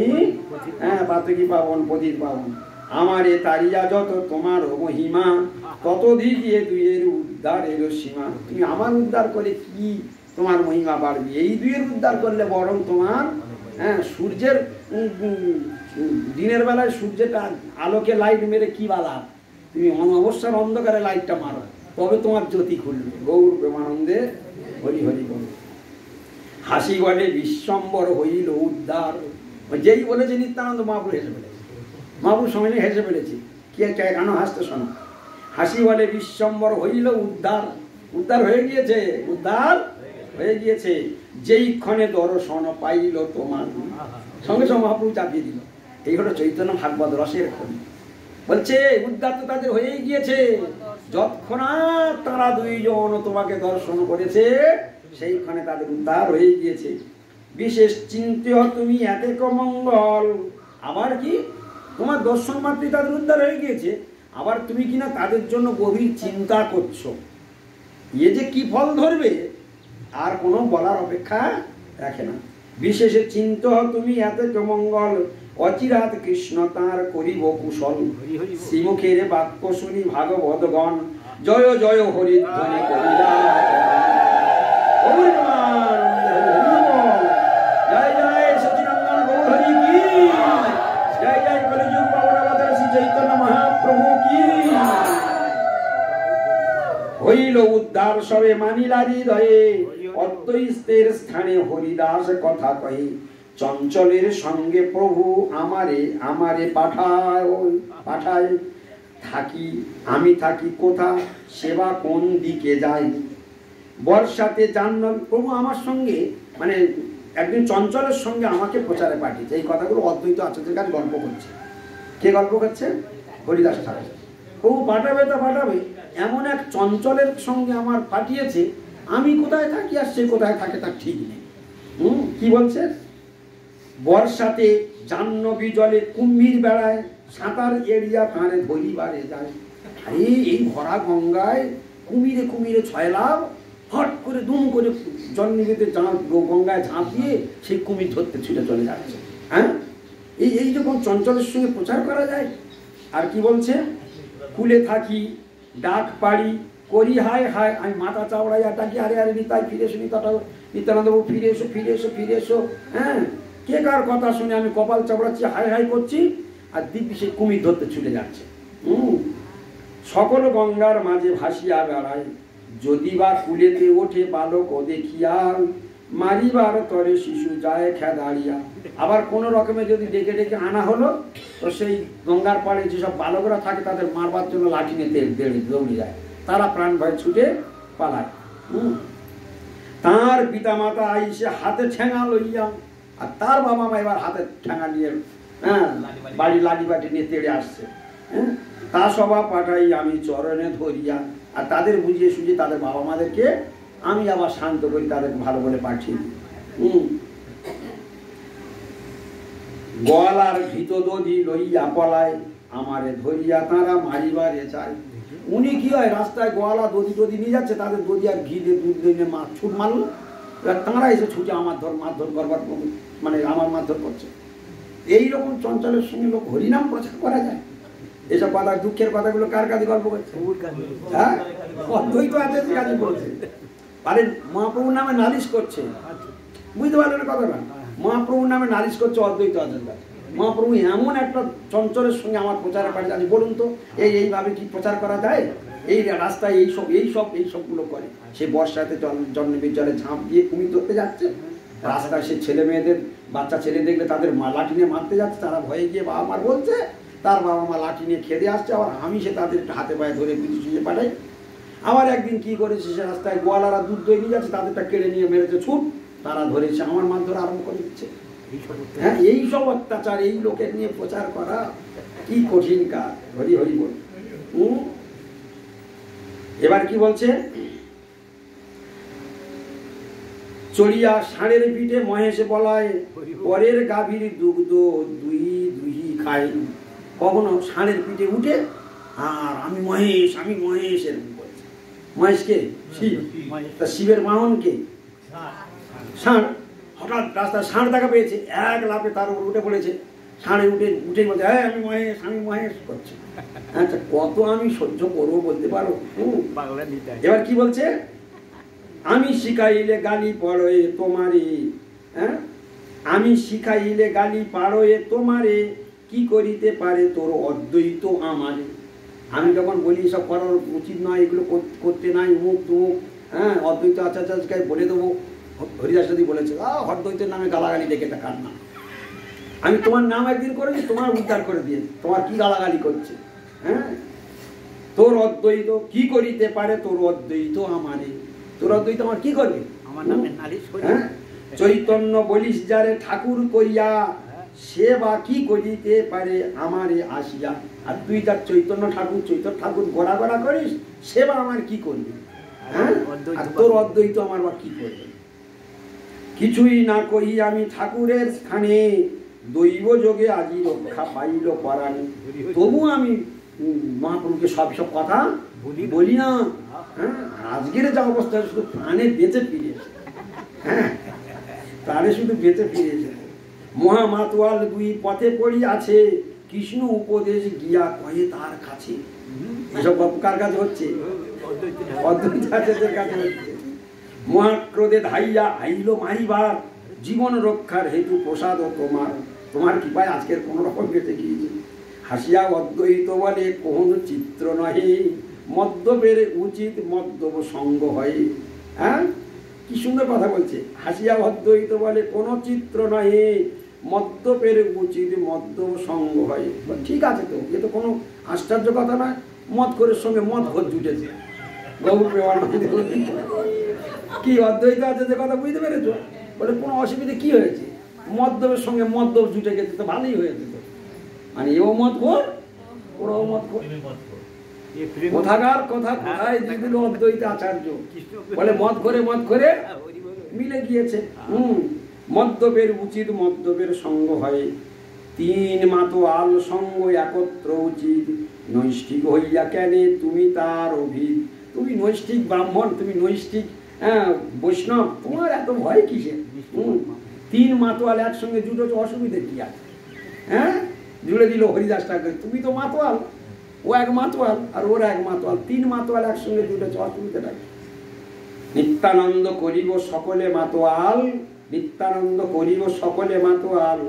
পাতকি পাবন, পতিত পাবন। আমার এ তারিয়া যত তোমার মহিমা, ততধিক এ দুইয়ের উদ্ধারের সীমা। তুমি আমার উদ্ধার করে কি তোমার মহিমা বাড়বে? এই দুইয়ের উদ্ধার করলে বরং তোমার সূর্যের দিনের বেলায় সূর্যটা আলোকে লাইট মেরে কি বালা, তুমি অমাবস্যার অন্ধকারে লাইটটা মারো, তবে তোমার জ্যোতি খুলবে। গৌর প্রেমানন্দে হরি হরি বল। হাসি বলে বিশ্বম্বর হইল উদ্ধার। যেই বলেছে নিত্যানন্দ মহাপ্রভু হেসে ফেলেছে। মহাপ্রভু সময় হেসে ফেলেছে। কি কেন হাসতে শোনো? হাসি বলে বিশ্বম্বর হইল উদ্ধার। উদ্ধার হয়ে গিয়েছে, উদ্ধার হয়ে গিয়েছে। যেই ক্ষণে দর্শন পাইল তোমার, সঙ্গে সঙ্গে মহাপ্রভু চাপিয়ে দিল। এই হলো চৈতন্য ভাগবত রসের খনি। বলছে উদ্ধার তো তাদের হয়েই গিয়েছে, যৎক্ষণাৎ তারা দুইজন তোমাকে দর্শন করেছে সেইখানে তাদের উদ্ধার হয়ে গিয়েছে। বিশেষ চিন্তা তুমি এতেক মঙ্গল। আবার কি তোমার দর্শন মাত্রই তাদের উদ্ধার হয়ে গিয়েছে, আবার তুমি কিনা তাদের জন্য গভীর চিন্তা করছো। এ যে কি ফল ধরবে আর কোনো বলার অপেক্ষা রাখে না। বিশেষে চিন্তা তুমি এতেক মঙ্গল, অচিরাত কৃষ্ণ তাঁর করিব কুশল। শ্রীমুখের বাক্য শুনি ভাগবতগণ, জয় জয় হরিধ্বনি করিলা। জয় জয় সচিনন্দন গৌর হরি কি জয়, জয় কলিযুগ পাবন শ্রী চৈতন্য মহাপ্রভু কি। হইল উদ্ধার সবে মানিলা হৃদয়ে, অদ্বৈতের স্থানে হরিদাস কথা কহে। চঞ্চলের সঙ্গে প্রভু আমারে আমারে পাঠায়, থাকি আমি থাকি কোথা, সেবা কোন দিকে যাই। বর্ষাতে জান্ন প্রভু আমার সঙ্গে, মানে একদিন চঞ্চলের সঙ্গে আমাকে প্রচারে পাঠিয়েছে। এই কথাগুলো অদ্বৈত আচার্যের কাছে গল্প করছে। কে গল্প করছে? হরিদাস ঠাকুর। প্রভু পাঠাবে তা পাঠাবে, এমন এক চঞ্চলের সঙ্গে আমার পাঠিয়েছে, আমি কোথায় থাকি আর সে কোথায় থাকে তার ঠিক নেই। কি বলছে? বর্ষাতে জাহ্নবী জলে কুম্ভীর বেড়ায়, সাঁতার এড়িয়া কানে ধরিবারে যায়। আরে এই ভরা গঙ্গায় কুমিরে কুমিরে ছয় লাভ, হট করে দুম করে জল নিবেতে গঙ্গায় ঝাঁপ দিয়ে সেই কুমির ধরতে ছুটে চলে যাচ্ছে। হ্যাঁ, এই যখন চঞ্চলের সঙ্গে প্রচার করা যায়। আর কি বলছে? কুলে থাকি ডাক পাড়ি করি হায় হায়, আমি মাথা চাওড়াইয়া ডাকি, আরে আরে নিতাই ফিরে এসো, নিতানন্দ ফিরে এসো ফিরে এসো ফিরে এসো। হ্যাঁ, কে কার কথা শুনে আমি কপাল চাপড়াচ্ছি, হাই হাই করছি, আর দিব্যি সে কুমির ধরতে ছুটে যাচ্ছে। সকল গঙ্গার মাঝে ভাসিয়া বেড়ায়, যদি বা কুলেতে ওঠে বালক ও দেখিয়া, মারিবার তরে শিশু যায় খেদাড়িয়া। আবার কোনো রকমে যদি ডেকে ডেকে আনা হলো, তো সেই গঙ্গার পাড়ে যেসব বালকরা থাকে তাদের মারবার জন্য লাঠি নিতে দৌড়ে যায়, তারা প্রাণ ভয় ছুটে পালায়। তার পিতা মাতা আইসে হাতে ঠেঙা লইয়া, আর তার বাবা মা এবার হাতে ঠেঙা নিয়ে বাড়ি লাঠি বাটি নিয়ে তেড়ে আসছে। তা সবা পাঠাই আমি চরণে ধরিয়া, আর তাদের বুঝিয়ে সুঝিয়ে তাদের বাবা মাদেরকে আমি আবার শান্ত করি, তাদেরকে ভালো বলে পাঠিয়ে দিই। গলার ভিত দধি লইয়া পলায়, আমারে ধরিয়া তারা মারিবারে চায়। উনি কি হয়, রাস্তায় গোয়ালা দধি টধি নিয়ে যাচ্ছে, তাদের দধি আর ঘি দিয়ে দুধ দিয়ে ছুট মারলো, এবার তাঁরা এসে ছুটে আমার মারধর করবার, মানে আমার মারধর করছে। এইরকম চঞ্চলের সঙ্গে লোক হরিনাম প্রচার করা যায়? এসব কথা, দুঃখের কথাগুলো কার কাছে গল্প করছে? হ্যাঁ, অদ্বৈত আছে কাজে বলছে। আরে মহাপ্রভুর নামে নালিশ করছে, বুঝতে পারলেন কথাটা? মহাপ্রভুর নামে নালিশ করছে অদ্বৈত আছে। মহাপ্রভু এমন একটা চঞ্চলের সঙ্গে আমার প্রচারের বাড়ি আছে, বলুন তো এইভাবে কি প্রচার করা যায়? এই রাস্তায় এইসবগুলো করে। সে বর্ষাতে জন্মের জলে ঝাঁপ দিয়ে কুমির ধরতে যাচ্ছে, রাস্তায় সে ছেলে মেয়েদের, বাচ্চা ছেলে দেখলে তাদের লাঠি নিয়ে মারতে যাচ্ছে, তারা ভয়ে গিয়ে বাবা মার বলছে, তার বাবা মা লাঠি নিয়ে খেতে আসছে, আবার আমি সে তাদের হাতে পায়ে ধরে বিধি শুয়ে পাঠাই। আবার একদিন কি করেছে, সে রাস্তায় গোয়ালারা দুধ দই নিয়ে যাচ্ছে, তাদেরটা কেড়ে নিয়ে মেরেছে ছুট, তারা ধরেছে আমার মারধর আরম্ভ করে দিচ্ছে। হ্যাঁ, এইসব অত্যাচার এই লোকের নিয়ে প্রচার করা কি কঠিন কাজ। হরি হরি বল। এবার কি বলছে, চড়িয়া ষাঁড়ের পিঠে মহেশে বলায়, পরের গাভীর দুগ্ধ দুহি দুহি খায়। কখনো ষাঁড়ের পিঠে উঠে আর আমি মহেশ এরকম বলছে। মহেশকে? শিব। তা শিবের বাহনকে? ষাঁড়। হঠাৎ রাস্তায় ষাঁড় দেখা পেয়েছে, এক লাফে তার উপর উঠে পড়েছে। ষাঁড়ে উঠে বলছে, হ্যাঁ আমি মহেশ করছি। আচ্ছা, কত আমি সহ্য করবো বলতে পারো? এবার কি বলছে, আমি শিখাইলে গালি পড়ে তোমারে, হ্যাঁ, আমি শিখাইলে গালি পাড়ে তোমারে, কি করিতে পারে তোর অদ্বৈত আমারে। আমি যখন বলি সব করার উচিত নয়, এগুলো করতে নাই, মুখ তুমুক, হ্যাঁ, অদ্বৈত আচার্যকে বলে দেবো। হরিদাস যদি বলেছে, অদ্বৈতের নামে গালাগালি ডেকে টাকার না, আমি তোমার নাম একদিন করেছি, তোমার উদ্ধার করে দিয়ে তোমার কি গালাগালি করছে? হ্যাঁ, তোর অদ্বৈত কি করিতে পারে তোর অদ্বৈত আমারে। তোর অদ্বৈত আমার কি করবে? আমার নামে নালিশ করে। হ্যাঁ, চৈতন্য বলিস যারে ঠাকুর করিয়া, সে বা কি করিতে পারে আমারে আসিয়া। আর তুই তার চৈতন্য ঠাকুর গড়া গড়া করিস, সে বা আমার কি করবে? হ্যাঁ, আর তোর অদ্বৈত আমার বা কি করবে? কিছুই না কহি আমি ঠাকুরের স্থানে, দৈব যোগে আজি রক্ষা পাইল পরাণে। তবু আমি মহাপ্রভুকে সব কথা বলি না। হ্যাঁ, আজকের যা অবস্থা, শুধু প্রাণে বেঁচে ফিরেছে। হ্যাঁ, প্রাণে শুধু বেঁচে ফিরেছে। মহামাতোয়াল দুই পথে পড়ি আছে, কৃষ্ণ উপদেশ গিয়া কয়ে তার কাছে। এসব গল্প কার কাছে হচ্ছে? অদ্বৈত আচার্যের কাছে হচ্ছে। মহাক্রোধে ধাইয়া আইল মারিবার, জীবন রক্ষার হেতু প্রসাদ তোমার কৃপায় আজকের কোন রকম বেঁচে গিয়েছে। হাসিয়া অদ্বৈত বলে কোন চিত্র নহে, মদ্যপের উচিত মদ্যপ সঙ্গ হয়। হ্যাঁ, কি সুন্দর কথা বলছে। হাসিয়া অদ্বৈত বলে কোন চিত্র নহে, মদ্যপের উচিত মদ্যপ সঙ্গ হয়। ঠিক আছে, তো এ তো কোনো আশ্চর্য কথা নয়। মদখোরের সঙ্গে মদখোর জুটেছে। কি অদ্বৈত আছে যে কথা বুঝতে পেরেছো? বলে কোনো অসুবিধে কি হয়েছে? মদ্যপের সঙ্গে মদ্যপ জুটে গেছে, তো ভালোই হয়েছে। তো মানে এও মদখোর, ওরাও মদখোর। কোথাকার কথা কোথায় দিয়ে দিল অদ্বৈত আচার্য। বলে মদ করে মিলে গিয়েছে। মদ্যপের উচিত মদ্যপের সঙ্গ হয়, তিন মাতোয়াল সঙ্গ একত্র উচিত, নৈষ্ঠিক হইয়া কেনে তুমি তার অভিদ। তুমি নৈষ্ঠিক ব্রাহ্মণ, তুমি নৈষ্ঠিক বৈষ্ণব, তোমার এত ভয় কিসে? তিন মাতোয়াল একসঙ্গে জুটেছে, অসুবিধে কি আছে? হ্যাঁ, জুড়ে দিল হরিদাস ঠাকুর, তুমি তো মাতোয়াল, ও এক মাতোয়াল আর ওর এক মাতোয়াল, তিন মাতোয়াল একসঙ্গে জুটেছে, অসুবিধাটা কি? নিত্যানন্দ করিব সকলে মাতোয়াল, নিত্যানন্দ করিব সকলে মাতোয়াল,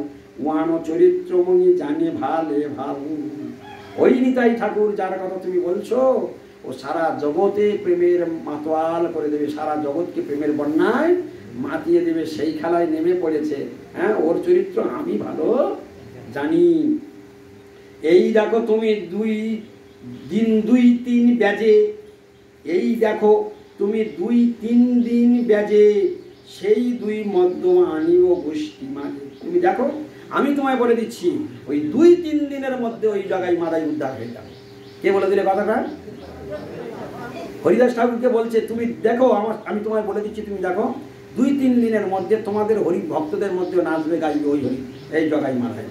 ওয়ানো চরিত্রমণি জানে ভালে ভাল। ওই নিতাই ঠাকুর যার কথা তুমি বলছো, ও সারা জগতে প্রেমের মাতোয়াল করে দেবে, সারা জগৎকে প্রেমের বন্যায় মাতিয়ে দেবে, সেই খেলায় নেমে পড়েছে। হ্যাঁ, ওর চরিত্র আমি ভালো জানি। এই দেখো তুমি 2 দিন 2-3 ব্যাজে, এই দেখো তুমি 2-3 দিন ব্যাজে, সেই 2 মধ্যমা আনিব গোষ্ঠী মাঝে। তুমি দেখো, আমি তোমায় বলে দিচ্ছি, ওই 2-3 দিনের মধ্যে ওই জায়গায় মাদাই উদ্ধার হয়ে যাবে। কে বলে দিলে কথাটা? হরিদাস ঠাকুরকে বলছে, তুমি দেখো, আমি তোমায় বলে দিচ্ছি, তুমি দেখো 2-3 দিনের মধ্যে তোমাদের হরি ভক্তদের মধ্যে নাচবে গাইবে ওই হরি, এই জগাই মাথায়।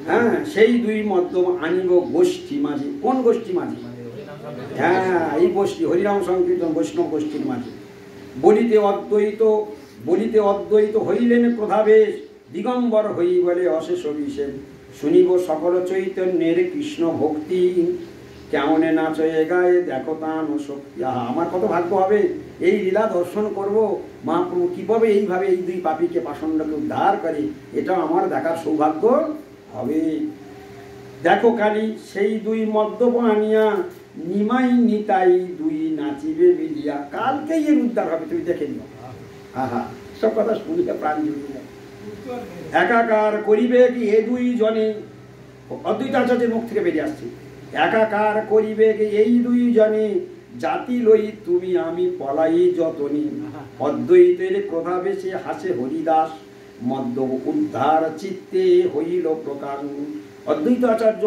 হ্যাঁ, সেই 2 মধ্যম আনিব গোষ্ঠী মাঝে। কোন গোষ্ঠী মাঝে? হ্যাঁ, এই গোষ্ঠী হরিনাম সংকীর্তন বৈষ্ণব গোষ্ঠীর মাঝে। বলিতে অদ্বৈত হইলেন প্রধাবেশ, দিগম্বর হই বলে অশেষ অভিষেক। শুনিব সকল চৈতন্যের কৃষ্ণ ভক্তি, কেমনে নাচয়ে গায়ে দেখো তান শক্তি। আমার কত ভাগ্য হবে এই লীলা দর্শন করব, মহাপ্রভু কিভাবে এইভাবে এই 2 পাপীকে পাষণ্ডকে উদ্ধার করে, এটা আমার দেখার সৌভাগ্য হবে। দেখো কালী সেই 2 মদ্যপ আনিয়া, নিমাই নিতাই 2 নাচিবে বিলিয়া। কালকেই এর উদ্ধার হবে, তুমি দেখে নিও। আহা, সব কথা শুনলে প্রাণ জুড়ে যায়। একাকার করিবে কি এ 2 জনে, অদ্বৈত আচার্যের মুখ থেকে বেরিয়ে আসছে, একাকার করিবে কি এই 2 জনে, জাতি লই তুমি আমি পলাই যতনি। অদ্বৈতের ক্রোধাবেশে হাসে হরিদাস, মদ্য উদ্ধার চিত্তে হইল প্রকাশ। অদ্বৈত আচার্য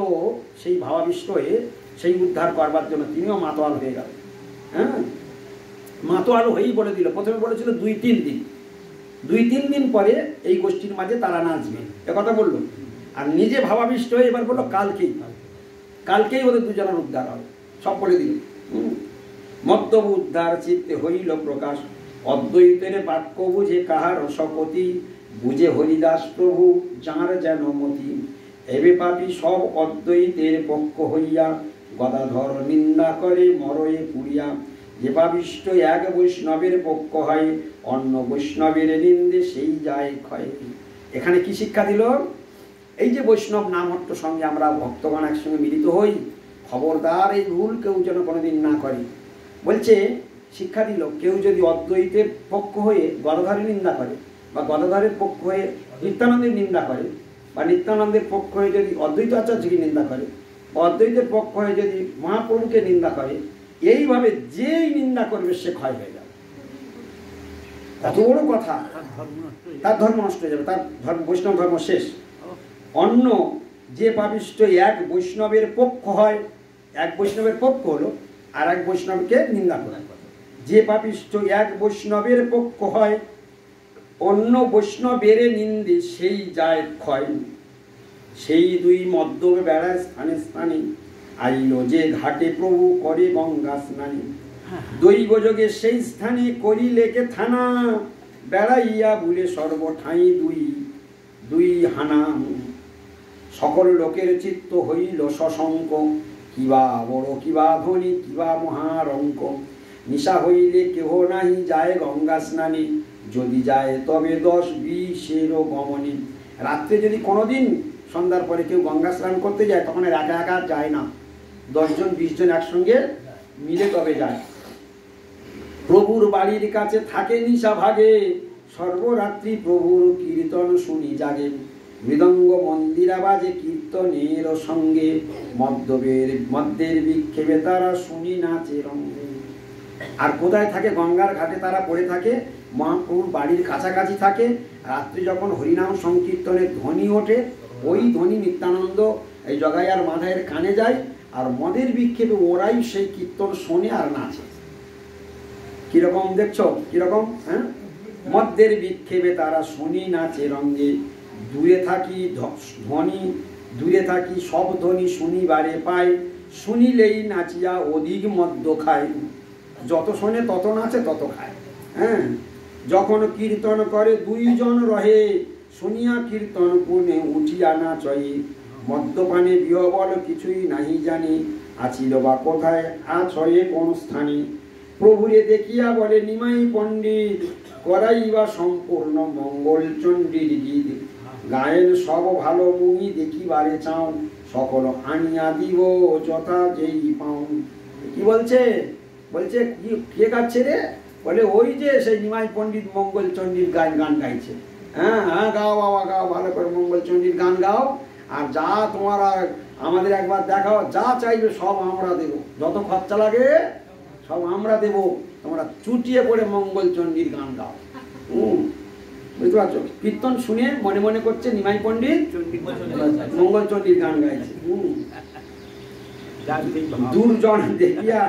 সেই ভাবাবিষ্ট হয়ে সেই উদ্ধার করবার জন্য তিনিও মাতোয়াল হয়ে গেল। হ্যাঁ, মাতোয়াল হয়েই বলে দিল, প্রথমে বলেছিল 2-3 দিন, 2-3 দিন পরে এই গোষ্ঠীর মাঝে তারা নাচবে, এ কথা বললো। আর নিজে ভাবাবিষ্ট হয়ে এবার বললো কালকেই ওদের 2 জনের উদ্ধার হবে, সব বলে দিল। মদ্য উদ্ধার চিত্তে হইল প্রকাশ, অদ্বৈতের বাক্য বুঝে কাহার শপতি, বুঝে হরিদাস প্রভু যাঁর যেন মতি। এবে পাপী সব অদ্বৈতের পক্ষ হইয়া, গদাধর নিন্দা করে মরয়ে পুড়িয়া। যে পাপিষ্ট এক বৈষ্ণবের পক্ষ হয়, অন্য বৈষ্ণবের নিন্দে সেই যায় ক্ষয়। এখানে কি শিক্ষা দিল? এই যে বৈষ্ণব নামহট্ট সঙ্গে আমরা ভক্তগণ একসঙ্গে মিলিত হই, খবরদার এই ভুল কেউ যেন কোনোদিন না করে। বলছে, শিক্ষা দিল, কেউ যদি অদ্বৈতের পক্ষ হয়ে গদাধরের নিন্দা করে, বা গদাধরের পক্ষ হয়ে নিত্যানন্দের নিন্দা করে, বা নিত্যানন্দের পক্ষ হয়ে যদি অদ্বৈত আচার্যকে নিন্দা করে, বা অদ্বৈতের পক্ষ হয়ে যদি মহাপ্রভুকে নিন্দা করে, এইভাবে যেই নিন্দা করবে সে ক্ষয় হয়ে যাবে। এত বড় কথা, তার ধর্ম নষ্ট হয়ে যাবে, তার ধর্ম বৈষ্ণব ধর্ম শেষ। অন্য যে পাপিষ্ট এক বৈষ্ণবের পক্ষ হয়, এক বৈষ্ণবের পক্ষ হলো আর এক বৈষ্ণবকে নিন্দা করে। যে পাপিষ্ট এক বৈষ্ণবের পক্ষ হয়, অন্য বৈষ্ণবের নিন্দে সেই যায় ক্ষয়। সেই 2 মদ্যপে বেড়ায় স্থানে স্থানে, আইল যে ঘাটে প্রভু করে গঙ্গা স্নানে। দৈব যোগে সেই স্থানে করি লেকে থানা, বেড়াইয়া ভুলে সর্বঠাঁই 2 হানা। সকল লোকের চিত্ত হইল সশঙ্ক, কিবা বড় কিবা ধনী কিবা মহারঙ্ক। নিশা হইলে কেহ নাহি যায় গঙ্গা স্নানে, যদি যায় তবে 10-20 গমনে। রাত্রে যদি কোনোদিন সন্ধ্যার পরে কেউ গঙ্গা স্নান করতে যায়, তখন একা একা যায় না, 10 জন 20 জন একসঙ্গে মিলে তবে যায়। প্রভুর বাড়ির কাছে থাকে নিশা ভাগে, সর্বরাত্রি প্রভুর কীর্তন শুনি জাগে। মৃদঙ্গ মন্দিরা বাজে কীর্তনের সঙ্গে, মদ্যের বিক্ষেপে তারা শুনি নাচে রঙ্গে। আর কোথায় থাকে? গঙ্গার ঘাটে তারা পড়ে থাকে, মহাপ্রভুর বাড়ির কাছাকাছি থাকে। রাত্রি যখন হরিনাম সংকীর্তনের ধ্বনি ওঠে, ওই ধ্বনি নিত্যানন্দ এই জগাইয়ার মাথায়ের কানে যায়, আর মদের বিক্ষেপে ওরাই সেই কীর্তন শোনে আর নাচে। কিরকম দেখছো? কিরকম? হ্যাঁ, মদ্যের বিক্ষেপে তারা শুনি নাচে রঙ্গে। দূরে থাকি ধ্বনি, দূরে থাকি সব ধ্বনি শুনিবারে পাই, শুনিলেই নাচিয়া অধিক মদ্য খায়। যত শোনে তত নাচে তত খায়। হ্যাঁ, যখন কীর্তন করে 2 জন রহে, শুনিয়া কীর্তন পুনে উঠিয়া নাচয়ে। মদ্যপানে বিহবল কিছুই নাহি জানি, আছিল বা কোথায় আছয়ে কোন স্থানে। প্রভুরে দেখিয়া বলে নিমাই পণ্ডিত, করাইবা সম্পূর্ণ মঙ্গল চণ্ডীর গীত গায়েন সব ভালো মুই দেখিবারে চাও সকল আনিয়া দিব যথা যেই পাও। কি বলছে? বলছে কে গাচ্ছে রে? বলে ওই যে সেই নিমাই পণ্ডিত মঙ্গল চণ্ডীর গান গাইছে। হ্যাঁ হ্যাঁ, গাও বাবা গাও, ভালো করে মঙ্গল চণ্ডীর গান গাও, আর যা তোমার আমাদের একবার দেখাও, যা চাইবে সব আমরা দেব, যত খরচা লাগে সব আমরা দেব, তোমরা চুটিয়ে পড়ে মঙ্গল চণ্ডীর গান গাও। বুঝতে পারছো? কীর্তন শুনে মনে মনে করছে নিমাই পণ্ডিত মঙ্গল চণ্ডীর গান গাইছে। দুর্জন দেখিয়া,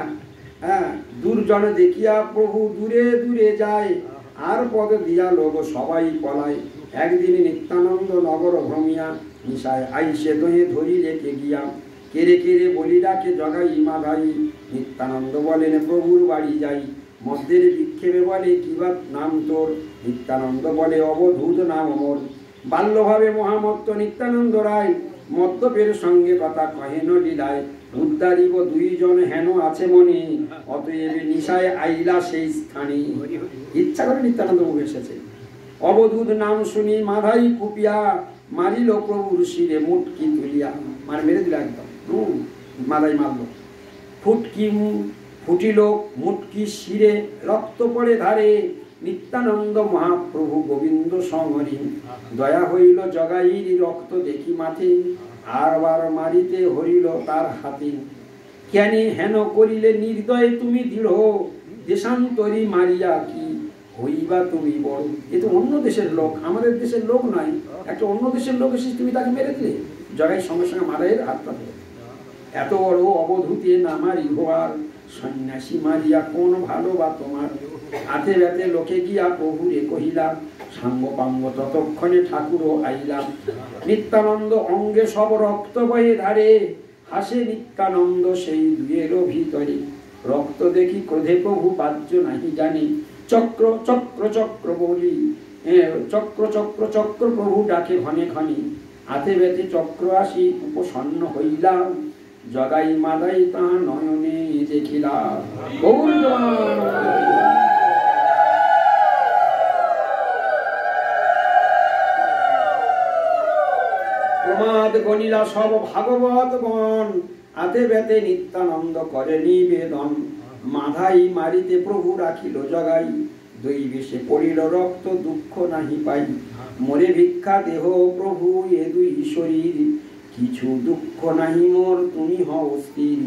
হ্যাঁ, দুর্জন দেখিয়া প্রভু দূরে দূরে যায়, আর পদ দিয়া লোক সবাই পলায়। একদিন নিত্যানন্দ নগর ভ্রমিয়া নিশায় আইসে দহে ধরি রেখে গিয়া, কেড়ে কেড়ে বলি ডাকে জগাই মাধাই। নিত্যানন্দ বলেন প্রভুর বাড়ি যাই, মধ্যের বিক্ষেপে বলে কিবা নাম তোর? নিত্যানন্দ বলে অবধূত নাম অমর। বাল্যভাবে মহামত্ত নিত্যানন্দ রায়, মদ্যপের সঙ্গে কথা কহেন লীলায়। উদ্ধারিব দুইজন হেন আছে মনে, অতএব নিশায় আইলা সেই স্থানে। ইচ্ছা করে নিত্যানন্দ মুখে এসেছে। অবধূত নাম শুনি মাধাই কুপিয়া, মারিল প্রভুর শিরে মুটকি তুলিয়া। মেরে দিল একদম, মাধাই মারল। ফুটকি ফুটিল মুটকি শিরে, রক্ত পড়ে ধারে। নিত্যানন্দ মহাপ্রভু গোবিন্দ সমরি, দয়া হইল জগাইর রক্ত দেখি মাথে, আর বার মারিতে হরিল তার হাতে। কেন হেন করিলে নির্দয় তুমি দৃঢ়, দেশান্তরী মারিয়া কি হইবা তুমি বড়। এ তো অন্য দেশের লোক, আমাদের দেশের লোক নয়, একটা অন্য দেশের লোক এসে তুমি তাকে মেরে দিলে। জগাই সঙ্গে সঙ্গে মারাইয়ের হাতটা ধরে, এত বড় অবধূতে না মারি হওয়ার, সন্ন্যাসী মারিয়া কোন ভালো বা তোমার। হাতে ব্যথে লোকে গিয়া প্রভুরে কহিলাম, সাঙ্গ পাঙ্গ ততক্ষণে ঠাকুরও আইলাম। নিত্যানন্দ অঙ্গে সব রক্ত বয়ে ধারে, হাসে নিত্যানন্দ সেই দুয়েরও ভিতরে। রক্ত দেখি ক্রোধে প্রভু বাহ্য নাহি জানি, চক্র চক্র চক্র বলি চক্র চক্র চক্র প্রভু ডাকে ঘনে ঘনে। হাতে ব্যথে চক্র আসি উপসন্ন হইলাম, জগাই মাদাই তা নয়নে দেখিলাম। প্রমাদ গণিলা সব ভাগবত গণ, হাতে ব্যথে নিত্যানন্দ করে নিবেদন। মাধাই মারিতে প্রভু রাখিল জগাই, দৈবেশে পড়িল রক্ত দুঃখ নাহি পাই। মরে ভিক্ষা দেহ প্রভু এ দুই শরীর, কিছু দুঃখ নাহি মোর তুমি হও স্থির।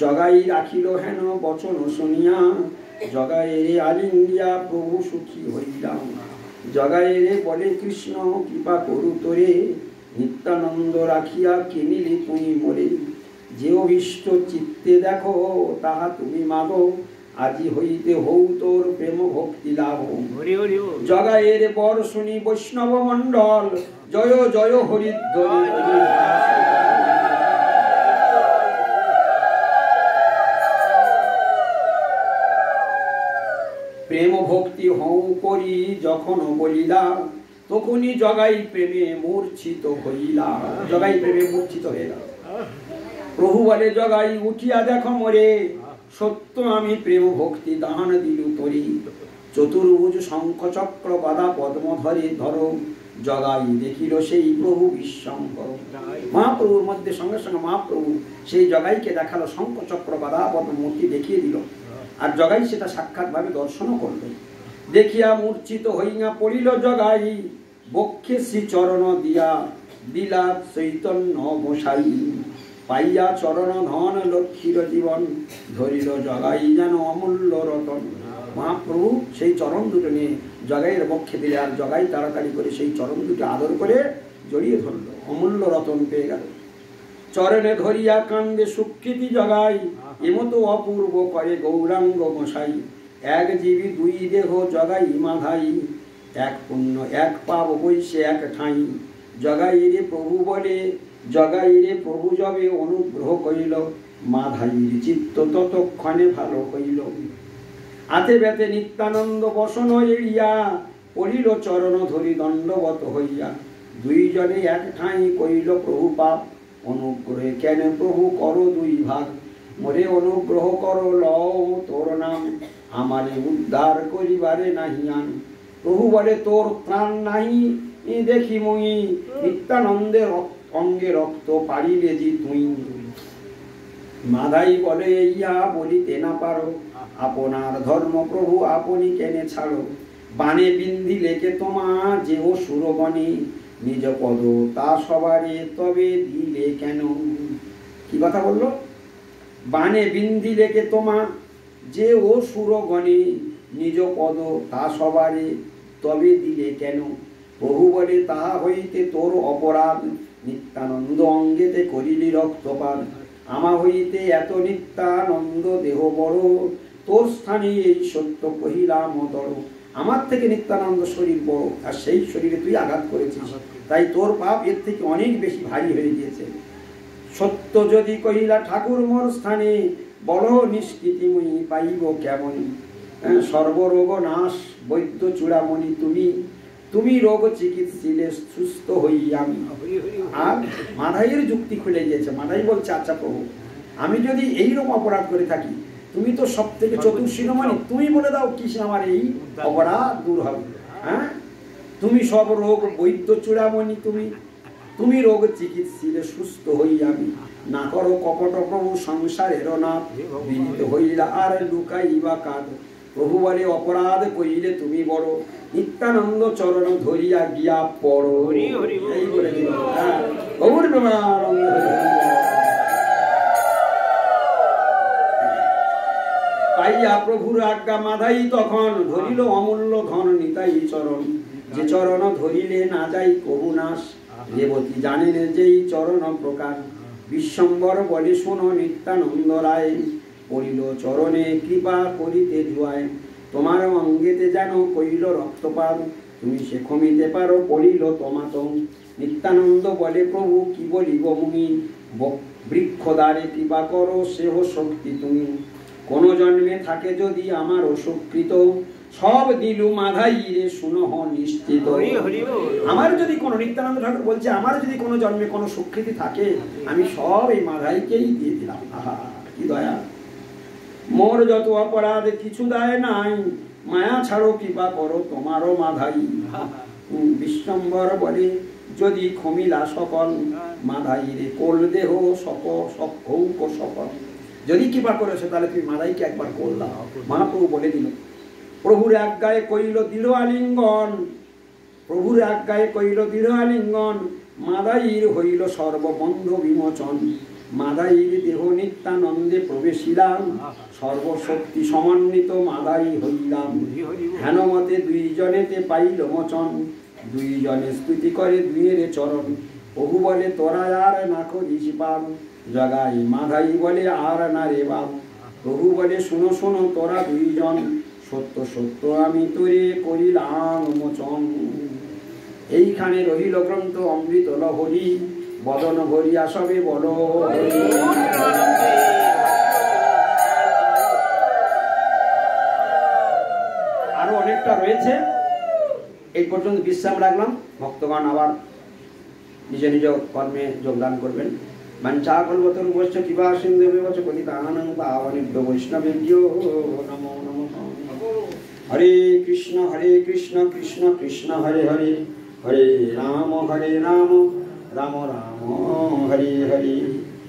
জগাই রাখিল হেন বচন শুনিয়া, জগাইরে আলিঙ্গিয়া প্রভু সুখী হইলাম। জগাইরে বলে কৃষ্ণ কৃপা করু তোরে, নিত্যানন্দ রাখিয়া কিনিলি তুমি মোরে। যে অভিষ্ট চিত্তে দেখো তাহা তুমি মাগো, আজি হইতে হৌ তোর প্রেম ভক্তি লাভ। জগাইয়ের বর শুনি বৈষ্ণব মন্ডল, জয় জয় হরিধ্বনি। প্রেম ভক্তি হৌ করি যখন বলিলা, তখনই জগাই প্রেমে মূর্ছিত হইলা। জগাই প্রেমে মূর্ছিত হইলা। প্রভু বলে জগাই উঠিয়া দেখো মোরে, সত্য আমি প্রেম ভক্তি দান দিলু তরি। চতুর্ভুজ শঙ্খ চক্র গদা পদ্ম ধরে ধরো, জগাই দেখিল সেই প্রভু বিশ্বঙ্কর। মহাপ্রভুর মধ্যে সঙ্গে সঙ্গে মহাপ্রভু সেই জগাইকে দেখালো, শঙ্খ চক্র গদা পদ্ম মূর্তি দেখিয়ে দিল। আর জগাই সেটা সাক্ষাৎ ভাবে দর্শনও করল। দেখিয়া মূর্ছিত হইয়া পড়িল জগাই, বক্ষে শ্রী চরণ দিয়া দিলা চৈতন্য গোসাই। পাইয়া চরণ ধন লক্ষ্মীর জীবন, ধরিল জগাই যেন অমূল্য রতন। মহাপ্রভু সেই চরণ দুটো নিয়ে জগাইয়ের বক্ষে দিলে, আর জগাই তাড়াতাড়ি করে সেই চরণ দুটো আদর করে জড়িয়ে ধরল, অমূল্য রতন পেয়ে গেল। চরণে ধরিয়া কান্দে সুকৃতি জগাই, এমতো অপূর্ব করে গৌরাঙ্গ গোসাই। এক জীবী দুই দেহ জগাই মাধাই, এক পুণ্য এক পাপ বৈশে এক ঠাঁই। জগাইরে প্রভু বলে, জগাইরে প্রভু যবে অনুগ্রহ করিল, মাধাইর চিত্ত ততক্ষণে ভালো হইল। হাতে ব্যথে নিত্যানন্দ বসন এড়িয়া, পড়িল চরণ ধরি দণ্ডবত হইয়া। দুইজনে এক ঠাঁই করিল প্রভু পাপ, অনুগ্রহে কেন প্রভু করো দুই ভাগ। মোরে অনুগ্রহ করো লও তোর নাম, আমারে উদ্ধার করিবারে নাহিয়ান। প্রভু বলে তোর ত্রাণ নাই দেখি মুই, নিত্যানন্দের অঙ্গে রক্ত পারিলে জি তুই। মাধাই বলে ইয়া বলিতে না পারো, আপনার ধর্ম প্রভু আপনি কেনে ছাড়ো। বানে বিন্ধি লেকে তোমার যে অসুর বনে, নিজ পদ তা সবারে তবে দিলে কেন। কি কথা বললো? বানে বিন্ধি লেকে তোমার যে অসুর গণে, নিজ পদ তা সবারে তবে দিলে কেন। প্রভু বলে তাহা হইতে তোর অপরাধ, নিত্যানন্দ অঙ্গেতে করিলি রক্তপাত। আমা হইতে এত নিত্যানন্দ দেহ বড়, তোর স্থানে এই সত্য কহিলাম অতর। আমার থেকে নিত্যানন্দ শরীর বড়, আর সেই শরীরে তুই আঘাত করেছিস, তাই তোর পাপ এর থেকে অনেক বেশি ভারী হয়ে গিয়েছে। সত্য যদি কহিলা ঠাকুর মোর স্থানে, বড় নিষ্কৃতি মুই পাইব কেমন। সর্বরোগ নাশ বৈদ্য চূড়ামণি তুমি, তুমি রোগ চিকিৎসিলে সুস্থ হই আমি। আর মাধাইয়ের যুক্তি খুলে গিয়েছে। মাধাই বলছে আচ্ছা প্রভু, আমি যদি এইরকম অপরাধ করে থাকি, তুমি তো সব থেকে চতুর্শিরোমণি, তুমি বলে দাও কিসে আমার এই অপরাধ দূর হবে। হ্যাঁ, তুমি সব রোগ বৈদ্য চূড়ামণি তুমি, তুমি রোগ চিকিৎসিলে সুস্থ হই আমি। না করো কপট প্রভু সংসারের নাথ, বিনীত হইলা আর লুকাইবা কাঁদ। প্রভু বলে অপরাধ কইলে তুমি বড়, নিত্যানন্দ চরণ ধরিয়া গিয়া পড়ো। এই বলে দিল। গৌর প্রেমানন্দ। পাইয়া প্রভুর আজ্ঞা মাধাই তখন, ধরিল অমূল্য ধন নিতাই চরণ। যে চরণ ধরিলে না যাই কবু নাশ, রেবতী জানেন যেই চরণ প্রকার। বিশ্বম্বর বলে শোনো নিত্যানন্দ রায়, পড়িল চরণে কৃপা করিতে জুয়ায়। তোমার অঙ্গেতে যেন কইল রক্তপাত, তুমি সে ক্ষমিতে পারো পড়িল তোমাত। নিত্যানন্দ বলে প্রভু কি বলিব মুনি, বৃক্ষদ্বারে কৃপা করো সেহ শক্তি তুমি। কোন জন্মে থাকে যদি আমার অসুকৃত, সব দিলু মাধাই রে শুনহ নিশ্চিত। আমার যদি কোনো, নিত্যানন্দ ঠাকুর বলছে আমার যদি কোনো জন্মে কোনো সুকৃতি থাকে, আমি সব এই মাধাইকেই দিয়ে দিলাম। আহা কি দয়া! মোর যত অপরাধ কিছু দায় নাই, মায়া ছাড়ো কৃপা করো তোমারও মাধাই। বিশ্বম্বর বলে যদি ক্ষমিলা সকল, মাধাই রে কোল দেহ সকল। যদি কৃপা করেছো তাহলে তুমি মাধাইকে একবার করলাম। মহাপ্রভু বলে দিল। প্রভুর আজ্ঞায় কইল দৃঢ় আলিঙ্গন, প্রভুর আজ্ঞায় কইল দৃঢ় আলিঙ্গন। মাদাইর হইল সর্ববন্ধ বিমোচন, মাদাইর দেহ নিত্যানন্দে প্রবেশিলাম। সর্বশক্তি সমন্বিত মাদাই হইলাম, হেনমতে দুইজনেতে পাইল মোচন। দুইজনে স্তুতি করে দুইয়ের চরণ, প্রভু বলে তোরা আর না করিস পাপ, জগাই মাধাই বলে আর না রে বাপ। প্রভু বলে শুনো শোনো তোরা দুইজন, সত্য সত্য আমি তোরে করিলাম মোচন। এইখানে রহিল গ্রন্থ অমৃত লহরী, বদন ভরিয়া সবে বলো। আরো অনেকটা রয়েছে, এই পর্যন্ত বিশ্রাম রাখলাম। ভক্তগণ আবার নিজ নিজ কর্মে যোগদান করবেন। বাঞ্ছাকল্পতরুভ্যশ্চ কৃপা সিন্ধুভ্যেব চ পতিতানাং পাবনেভ্যো বৈষ্ণবেভ্যো নমো নমঃ। হরে কৃষ্ণ কৃষ্ণ কৃষ্ণ হরে হরে, হরে রাম রাম রাম হরে হরে।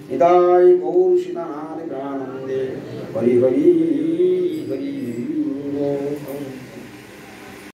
নিতাই গৌর সীতানাথ প্রেমানন্দে হরি হরি হরি।